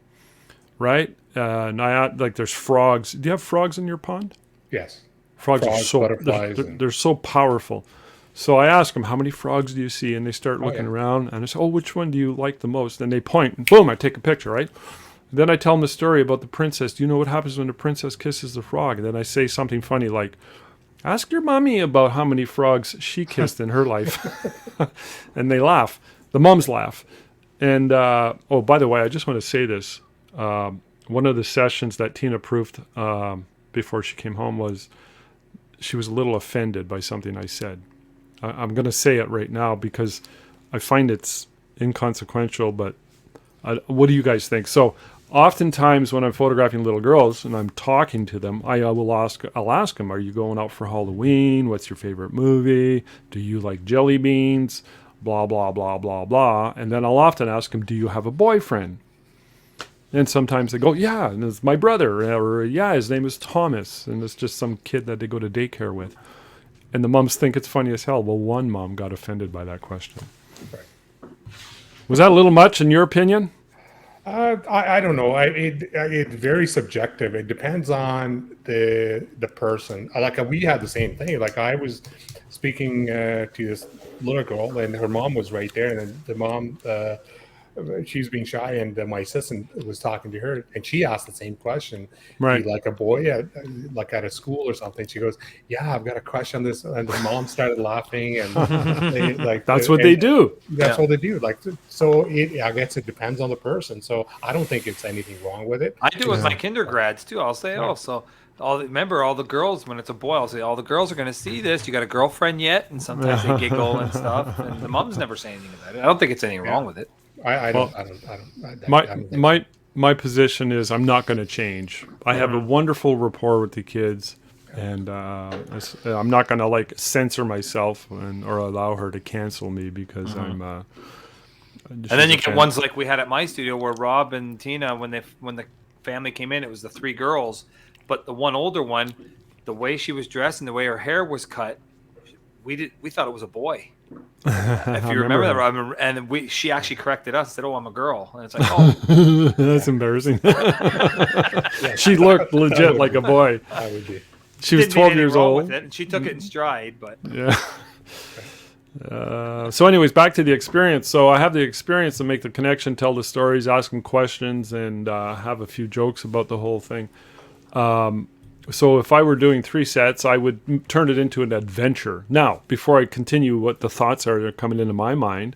right? And like there's frogs. Do you have frogs in your pond? Yes. Frogs are so, butterflies. They're so powerful. So I ask them, how many frogs do you see? And they start looking around. And I say, which one do you like the most? And they point. And boom, I take a picture, right? Then I tell them the story about the princess. Do you know what happens when the princess kisses the frog? And then I say something funny like, ask your mommy about how many frogs she kissed in her life. And they laugh. The moms laugh. And, by the way, I just want to say this. one of the sessions that Tina proved before she came home was she was a little offended by something I said. I'm going to say it right now because I find it's inconsequential, but what do you guys think? So oftentimes when I'm photographing little girls and I'm talking to them, I'll ask them, are you going out for Halloween? What's your favorite movie? Do you like jelly beans? Blah, blah, blah, blah, blah. And then I'll often ask them, do you have a boyfriend? And sometimes they go, yeah, and it's my brother, or yeah, his name is Thomas, and it's just some kid that they go to daycare with. And the moms think it's funny as hell. Well, one mom got offended by that question. Right. Was that a little much in your opinion? I don't know. It's very subjective. It depends on the person. Like we had the same thing. Like I was speaking to this little girl, and her mom was right there, and the mom. She's being shy, and my assistant was talking to her, and she asked the same question. Right. Do you like a boy at a school or something? She goes, yeah, I've got a crush on this. And the mom started laughing, and that's what they do. That's what they do. Like, so I guess it depends on the person. So I don't think it's anything wrong with it. I do with my kindergartens too. I'll say, remember all the girls, when it's a boy, I'll say, all the girls are going to see this. You got a girlfriend yet? And sometimes they giggle and stuff. And the moms never say anything about it. I don't think it's anything wrong with it. I don't. My position is I'm not going to change. I have a wonderful rapport with the kids, and I'm not going to like censor myself or allow her to cancel me because I'm. And then you get ones like we had at my studio where Rob and Tina, when the family came in, it was the three girls, but the one older one, the way she was dressed and the way her hair was cut, we thought it was a boy. If you remember that, Rob, and she actually corrected us, said, "Oh, I'm a girl," and it's like, "Oh, that's embarrassing." She looked legit like a boy. I would be. She was 12 years old, with it, and she took it in stride. But yeah. So, anyways, back to the experience. So, I have the experience to make the connection, tell the stories, ask them questions, and have a few jokes about the whole thing. So if I were doing 3 sets, I would turn it into an adventure. Now, before I continue what the thoughts are that are coming into my mind,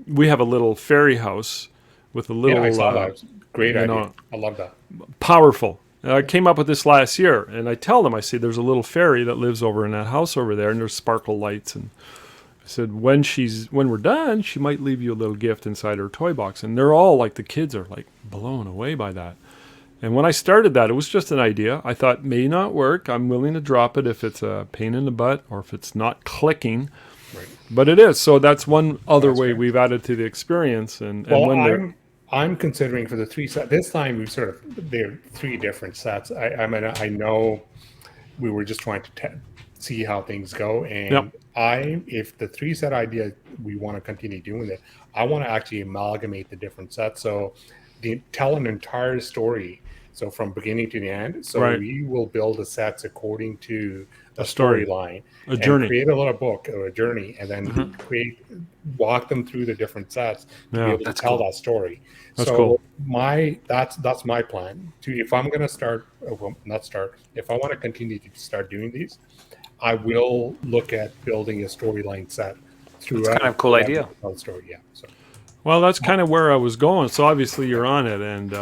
we have a little fairy house with a little... Yeah, I saw that. Great idea. I love that. Powerful. I came up with this last year, and I tell them, I say, there's a little fairy that lives over in that house over there, and there's sparkle lights. And I said, when we're done, she might leave you a little gift inside her toy box. And they're all like, the kids are like blown away by that. And when I started that, it was just an idea. I thought, may not work. I'm willing to drop it if it's a pain in the butt or if it's not clicking. Right. But it is. So that's one other way we've added to the experience. And when I'm considering for the 3 sets. This time they're 3 different sets. I mean, I know we were just trying to see how things go. And if the 3 set idea, we want to continue doing it, I want to actually amalgamate the different sets. So tell an entire story. So from beginning to the end. So we will build the sets according to a storyline, a journey, create a little book or a journey, and then walk them through the different sets to be able to tell that story. That's cool. That's my plan. If I'm going to if I want to continue to start doing these, I will look at building a storyline set throughout. That's kind of a cool idea. Story, yeah. So. Well, that's kind of where I was going. So obviously you're on it, and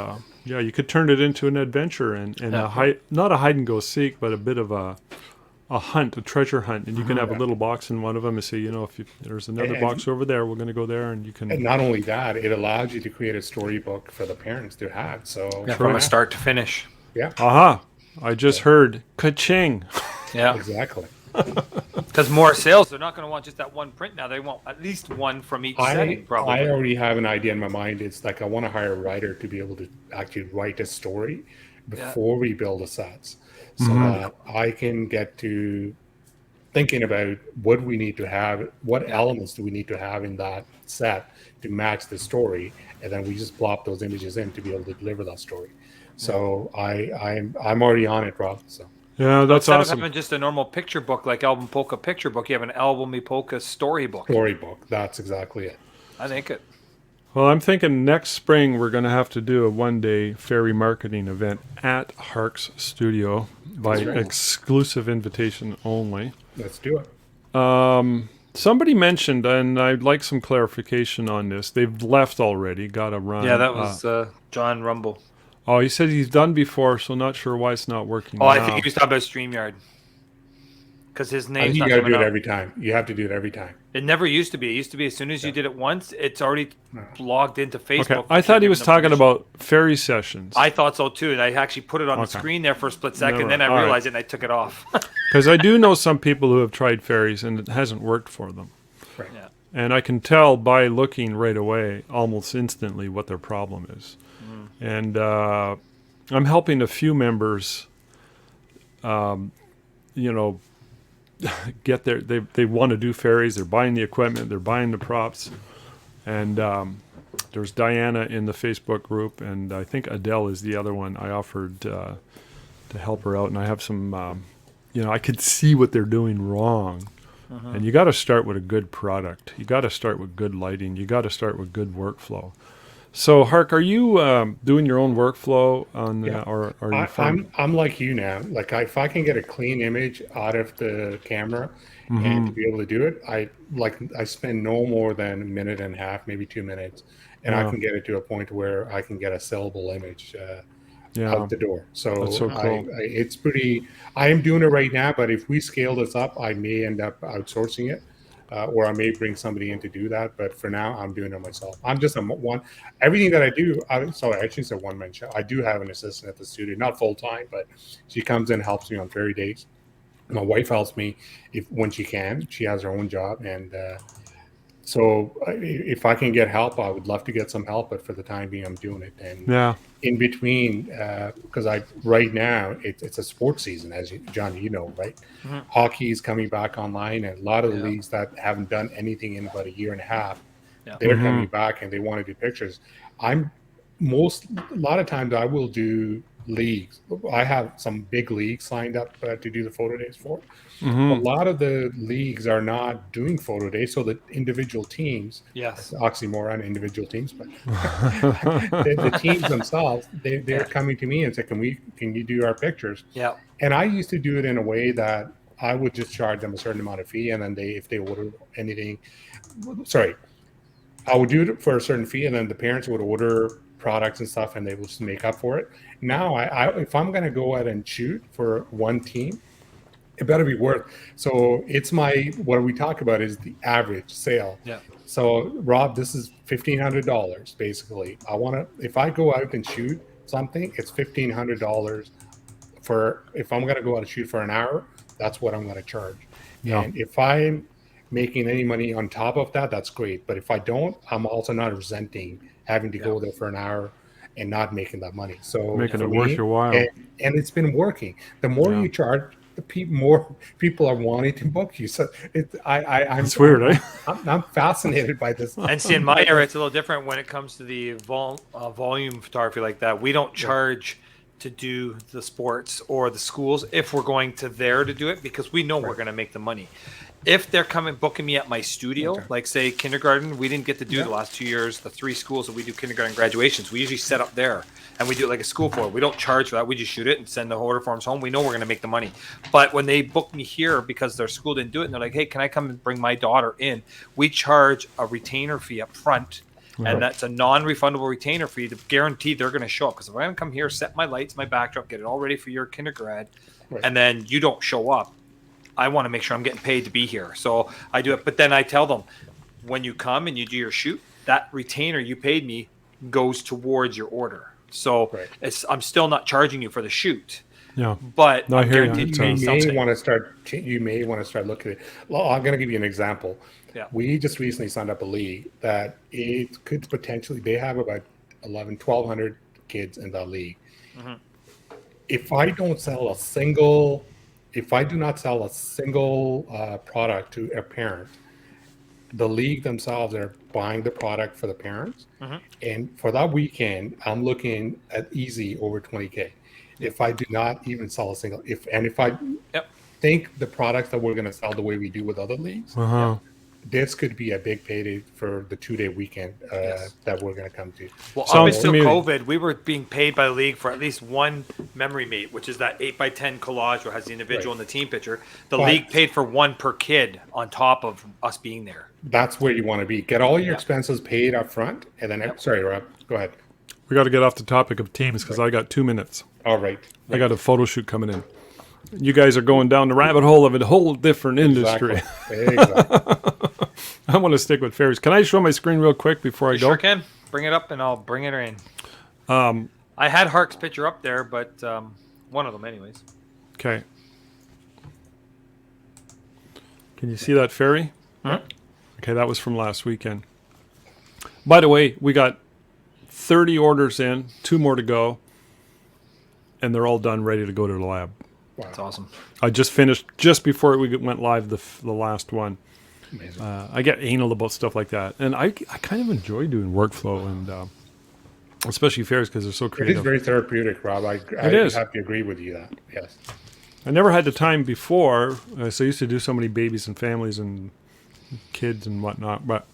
you could turn it into an adventure and not a hide and go seek, but a bit of a hunt, a treasure hunt, and you can have a little box in one of them and say, if there's another box over there, we're going to go there, and you can. And not only that, it allows you to create a storybook for the parents to have. So from start to finish. Yeah. Aha! I just heard ka-ching. Yeah. Exactly. Because more sales, they're not going to want just that one print now. They want at least one from each setting, probably. I already have an idea in my mind. It's like I want to hire a writer to be able to actually write a story before we build the sets. So that I can get to thinking about what we need to have, what elements do we need to have in that set to match the story, and then we just plop those images in to be able to deliver that story. So I'm already on it, Rob. So. Yeah, that's awesome. awesome. Instead of having just a normal picture book like Album Polka picture book, you have an Album Polka storybook. Storybook, that's exactly it. I think it. Well, I'm thinking next spring we're going to have to do a one-day fairy marketing event at Hark's studio by exclusive invitation only. Let's do it. Somebody mentioned, and I'd like some clarification on this. They've left already. Got to run. Yeah, that was John Rumble. Oh, he said he's done before, so not sure why it's not working Oh, now. I think he was talking about StreamYard. Because his I name's think you not got to coming do it up. every time. You have to do it every time. It never used to be. It used to be as soon as you did it once, it's already logged into Facebook. Okay, I thought he You're was giving them talking permission. about ferry sessions. I thought so too, and I actually put it on the Okay. screen there for a split second. Never- Then I all right. realized it, and I took it off. Because I do know some people who have tried ferries and it hasn't worked for them. Right. Yeah. And I can tell by looking right away, almost instantly, what their problem is. And I'm helping a few members, you know, get their, they want to do ferries. They're buying the equipment, they're buying the props. And there's Diana in the Facebook group, and I think Adele is the other one. I offered to help her out, and I have some, you know, I could see what they're doing wrong. And you got to start with a good product. You got to start with good lighting. You got to start with good workflow. So, Hark, are you doing your own workflow on, Yeah. or are you? I'm like you now. Like if I can get a clean image out of the camera and to be able to do it, I spend no more than a minute and a half, maybe 2 minutes, and I Yeah. can get it to a point where I can get a sellable image Yeah, out the door. So, That's so cool. it's pretty. I am doing it right now, but if we scale this up, I may end up outsourcing it. Or I may bring somebody in to do that, but for now, I'm doing it myself. I'm just one. Everything that I do, sorry, I actually said one man show. I do have an assistant at the studio, not full time, but she comes in, helps me on ferry days. My wife helps me when she can. She has her own job, and so if I can get help, I would love to get some help. But for the time being, I'm doing it. And yeah, in between, because right now it's a sports season, as John, you know, right? Hockey is coming back online, and a lot of the leagues that haven't done anything in about a year and a half, they're coming back and they want to do pictures. A lot of times I will do leagues. I have some big leagues signed up to do the photo days for. A lot of the leagues are not doing photo days, so the individual teams, Yes. oxymoron, individual teams, but the teams themselves, they're coming to me and say, can you do our pictures? Yeah. And I used to do it in a way that I would just charge them a certain amount of fee, and then if they order anything, sorry, I would do it for a certain fee, and then the parents would order products and stuff, and they will just make up for it. Now, if I'm going to go out and shoot for one team, it better be worth. So it's what we talk about is the average sale. Yeah. So Rob, this is $1,500 basically. If I go out and shoot something, it's $1,500 if I'm going to go out and shoot for an hour, that's what I'm going to charge. Yeah. And if I'm making any money on top of that, that's great. But if I don't, I'm also not resenting having to go there for an hour and not making that money. So Making for it worth me, your while. and it's been working. The more you charge, more people are wanting to book you. So I'm It's weird, eh? I'm fascinated by this. And see, in my area, it's a little different when it comes to the volume photography like that. We don't charge to do the sports or the schools if we're going to there to do it, because we know we're going to make the money. If they're coming booking me at my studio, like say kindergarten, we didn't get to do the last 2 years, the 3 schools that we do kindergarten graduations. We usually set up there and we do it like a school for it. We don't charge for that. We just shoot it and send the order forms home. We know we're going to make the money. But when they book me here because their school didn't do it, and they're like, hey, can I come and bring my daughter in? We charge a retainer fee up front. And that's a non-refundable retainer fee to guarantee they're going to show up. Because if I'm going to come here, set my lights, my backdrop, get it all ready for your kindergrad, and then you don't show up, I want to make sure I'm getting paid to be here. So I do it. But then I tell them, when you come and you do your shoot, that retainer you paid me goes towards your order. So I'm still not charging you for the shoot. Yeah. But No, I I'm hear you. guaranteed to pay You may something. want to start looking at it. Well, I'm going to give you an example. Yeah. We just recently signed up a league that it could potentially, they have about 1,200 kids in that league. If I do not sell a single product to a parent, the league themselves are buying the product for the parents. And for that weekend, I'm looking at easy over 20K. If I do not even sell a single, if I think the products that we're going to sell the way we do with other leagues, this could be a big payday for the 2-day weekend that we're going to come to. Well, Sounds up to until me- COVID, we were being paid by the league for at least one memory mate, which is that 8x10 collage where it has the individual and the team picture. The league paid for one per kid on top of us being there. That's where you want to be. Get all your expenses paid up front, and then sorry, Rob, go ahead. We got to get off the topic of teams because I got 2 minutes. All right. I got a photo shoot coming in. You guys are going down the rabbit hole of a whole different industry. Exactly. I want to stick with fairies. Can I show my screen real quick before I You go? sure can. Bring it up and I'll bring it in. I had Hark's picture up there, but one of them anyways. Okay. Can you see that fairy? Huh? Okay, that was from last weekend. By the way, we got 30 orders in, 2 more to go, and they're all done, ready to go to the lab. Wow. That's awesome. I just finished, just before we went live, the last one. Amazing. I get anal about stuff like that, and I kind of enjoy doing workflow, and especially fairs because they're so It creative. is very therapeutic, Rob. I is. have to agree with you that. Yes. I never had the time before, so I used to do so many babies and families and kids and whatnot, but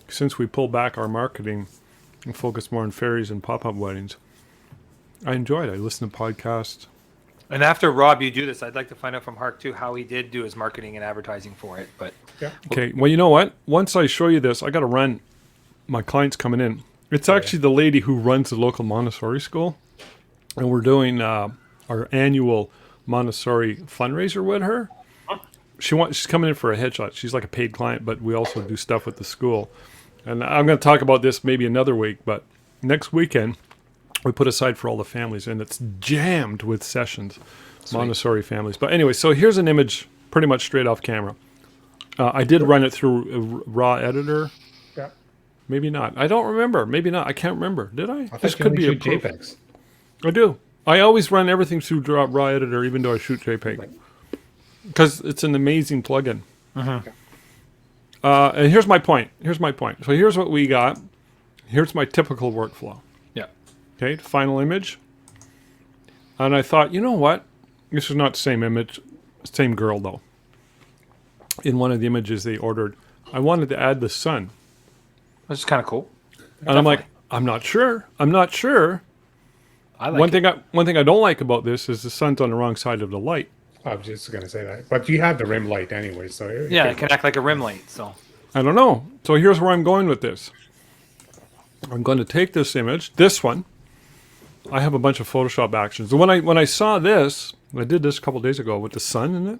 since we pulled back our marketing and focused more on fairies and pop-up weddings, I enjoy it. I listen to podcasts. And after Rob, you do this, I'd like to find out from Hark too how he did do his marketing and advertising for it. But Yeah. Okay, well, you know what? Once I show you this, I got to run. My client's coming in. It's actually the lady who runs the local Montessori school, and we're doing our annual Montessori fundraiser with her. She's coming in for a headshot. She's like a paid client, but we also do stuff with the school. And I'm going to talk about this maybe another week, but next weekend we put aside for all the families, and it's jammed with sessions, Montessori families. But anyway, so here's an image pretty much straight off camera. I did run it through a raw editor. Yeah. Maybe not. I don't remember. Maybe not. I can't remember. Did I? I think you only shoot JPEGs. I do. I always run everything through raw editor, even though I shoot JPEG, because it's an amazing plugin. And here's my point. So here's what we got. Here's my typical workflow. yeah, Okay, final image. And I thought, you know what? This is not the same image, same girl though. In one of the images they ordered, I wanted to add the sun. which is kind of cool. And I'm like, I'm not sure. I like one thing I don't like about this is the sun's on the wrong side of the light. I was just going to say that. But you have the rim light anyway, so... Yeah, it can act like a rim light. So I don't know. So here's where I'm going with this. I'm going to take this image, this one. I have a bunch of Photoshop actions. And when I saw this, I did this a couple days ago with the sun in it.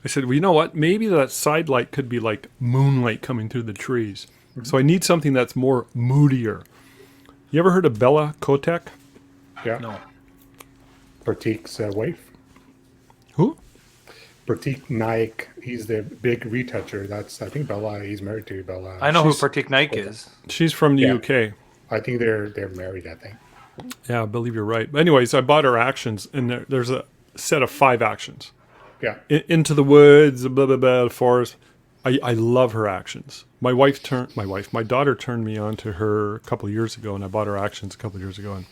I said, well, you know what? Maybe that side light could be like moonlight coming through the trees. So I need something that's more moodier. You ever heard of Bella Kotek? Yeah. no, Pratik's wife. Who? Pratik Naik. He's the big retoucher. That's, I think, Bella. He's married to Bella. I know who Pratik Naik is. She's from the Yeah. UK. I think they're married, I think. Yeah, I believe you're right. But anyways, I bought her actions, and there's a set of 5 actions. Yeah. Into the woods, blah, blah, blah, forest. I love her actions. My daughter turned me on to her a couple of years ago, and I bought her actions a couple of years ago, and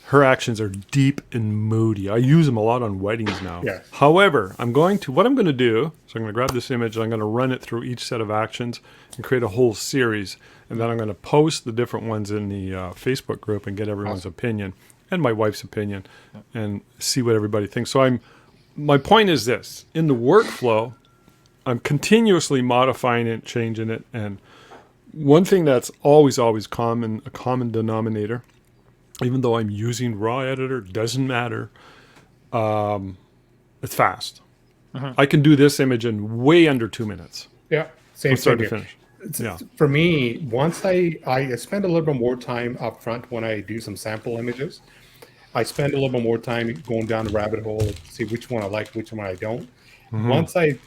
her actions are deep and moody. I use them a lot on weddings now. Yes. However, what I'm going to do, so I'm going to grab this image, and I'm going to run it through each set of actions and create a whole series, and then I'm going to post the different ones in the Facebook group and get everyone's opinion and my wife's opinion and see what everybody thinks. So my point is this: in the workflow, I'm continuously modifying it, changing it, and one thing that's always a common denominator, even though I'm using raw editor, doesn't matter. It's fast. I can do this image in way under 2 minutes. Yeah. Same From start to here. finish. Yeah. For me, once I spend a little bit more time up front when I do some sample images. I spend a little bit more time going down the rabbit hole to see which one I like, which one I don't. Once I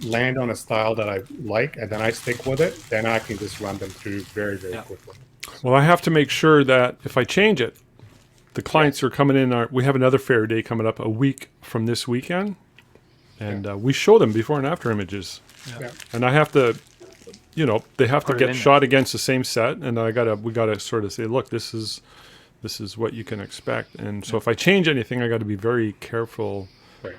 land on a style that I like and then I stick with it, then I can just run them through very, very quickly. Well, I have to make sure that if I change it, the clients who are coming in, we have another fair day coming up a week from this weekend, and we show them before and after images. Yeah. And I have to, they have to Put it get in shot against the same set, and we gotta sort of say, look, this is what you can expect. And so if I change anything, I got to be very careful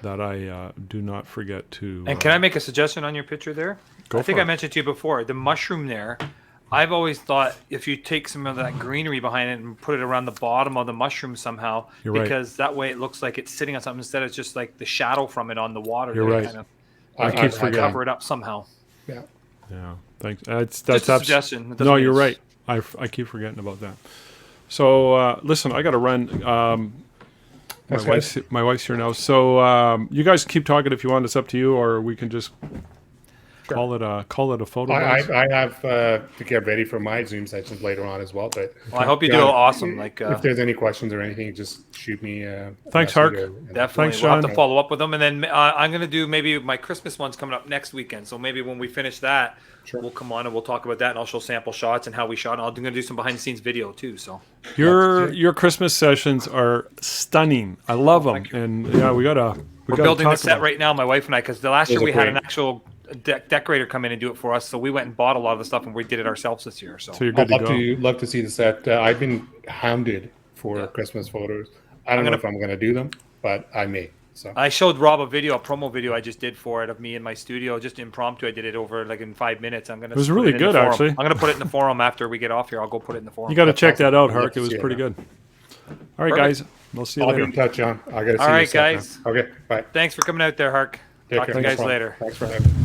that I do not forget to. And can I make a suggestion on your picture there? Go I think for I it. mentioned to you before, the mushroom there. I've always thought if you take some of that greenery behind it and put it around the bottom of the mushroom somehow, You're right. because that way it looks like it's sitting on something instead of just like the shadow from it on the water. You're there, right. Kind of I keep forgetting. cover it up somehow. Yeah. Yeah, thanks. That's Just a suggestion. It doesn't No, mean you're it's- right. I keep forgetting about that. So listen, I got to run. My That's wife's here now. So you guys keep talking if you want. It's up to you, or we can just call it a photo. guys. I have to get ready for my Zoom sessions later on as well. But Well, I hope you do John, awesome. Like, if there's any questions or anything, just shoot me. Thanks, message Hark. definitely, Thanks, we'll have John. to follow up with them, and then I'm gonna do maybe my Christmas one's coming up next weekend. So maybe when we finish that, Sure. we'll come on and we'll talk about that, and I'll show sample shots and how we shot. And I'm gonna do some behind the scenes video too. So Your Christmas sessions are stunning. I love them, thank you. and yeah, we're building the set right now, my wife and I, because the last year Those are we had an great. actual decorator come in and do it for us. So we went and bought a lot of the stuff, and we did it ourselves this year. So, So you're I'd good to go. love to see the set. I've been hounded for Christmas photos. I don't know if I'm going to do them, but I may. So I showed Rob a promo video I just did for it of me in my studio, just impromptu. I did it over like in 5 minutes. I'm gonna. It was put really in the good, forum. actually. I'm gonna put it in the forum after we get off here. I'll go put it in the forum. You got to That's check awesome. that out, I'd love Hark. to It was see it pretty now. good. All right, Perfect. guys. We'll see you I'll be later. in touch, John. I got to see All you right, set now. guys. Okay, bye. Thanks for coming out there, Hark. Take Talk care. to you No guys problem. later. Thanks for having me.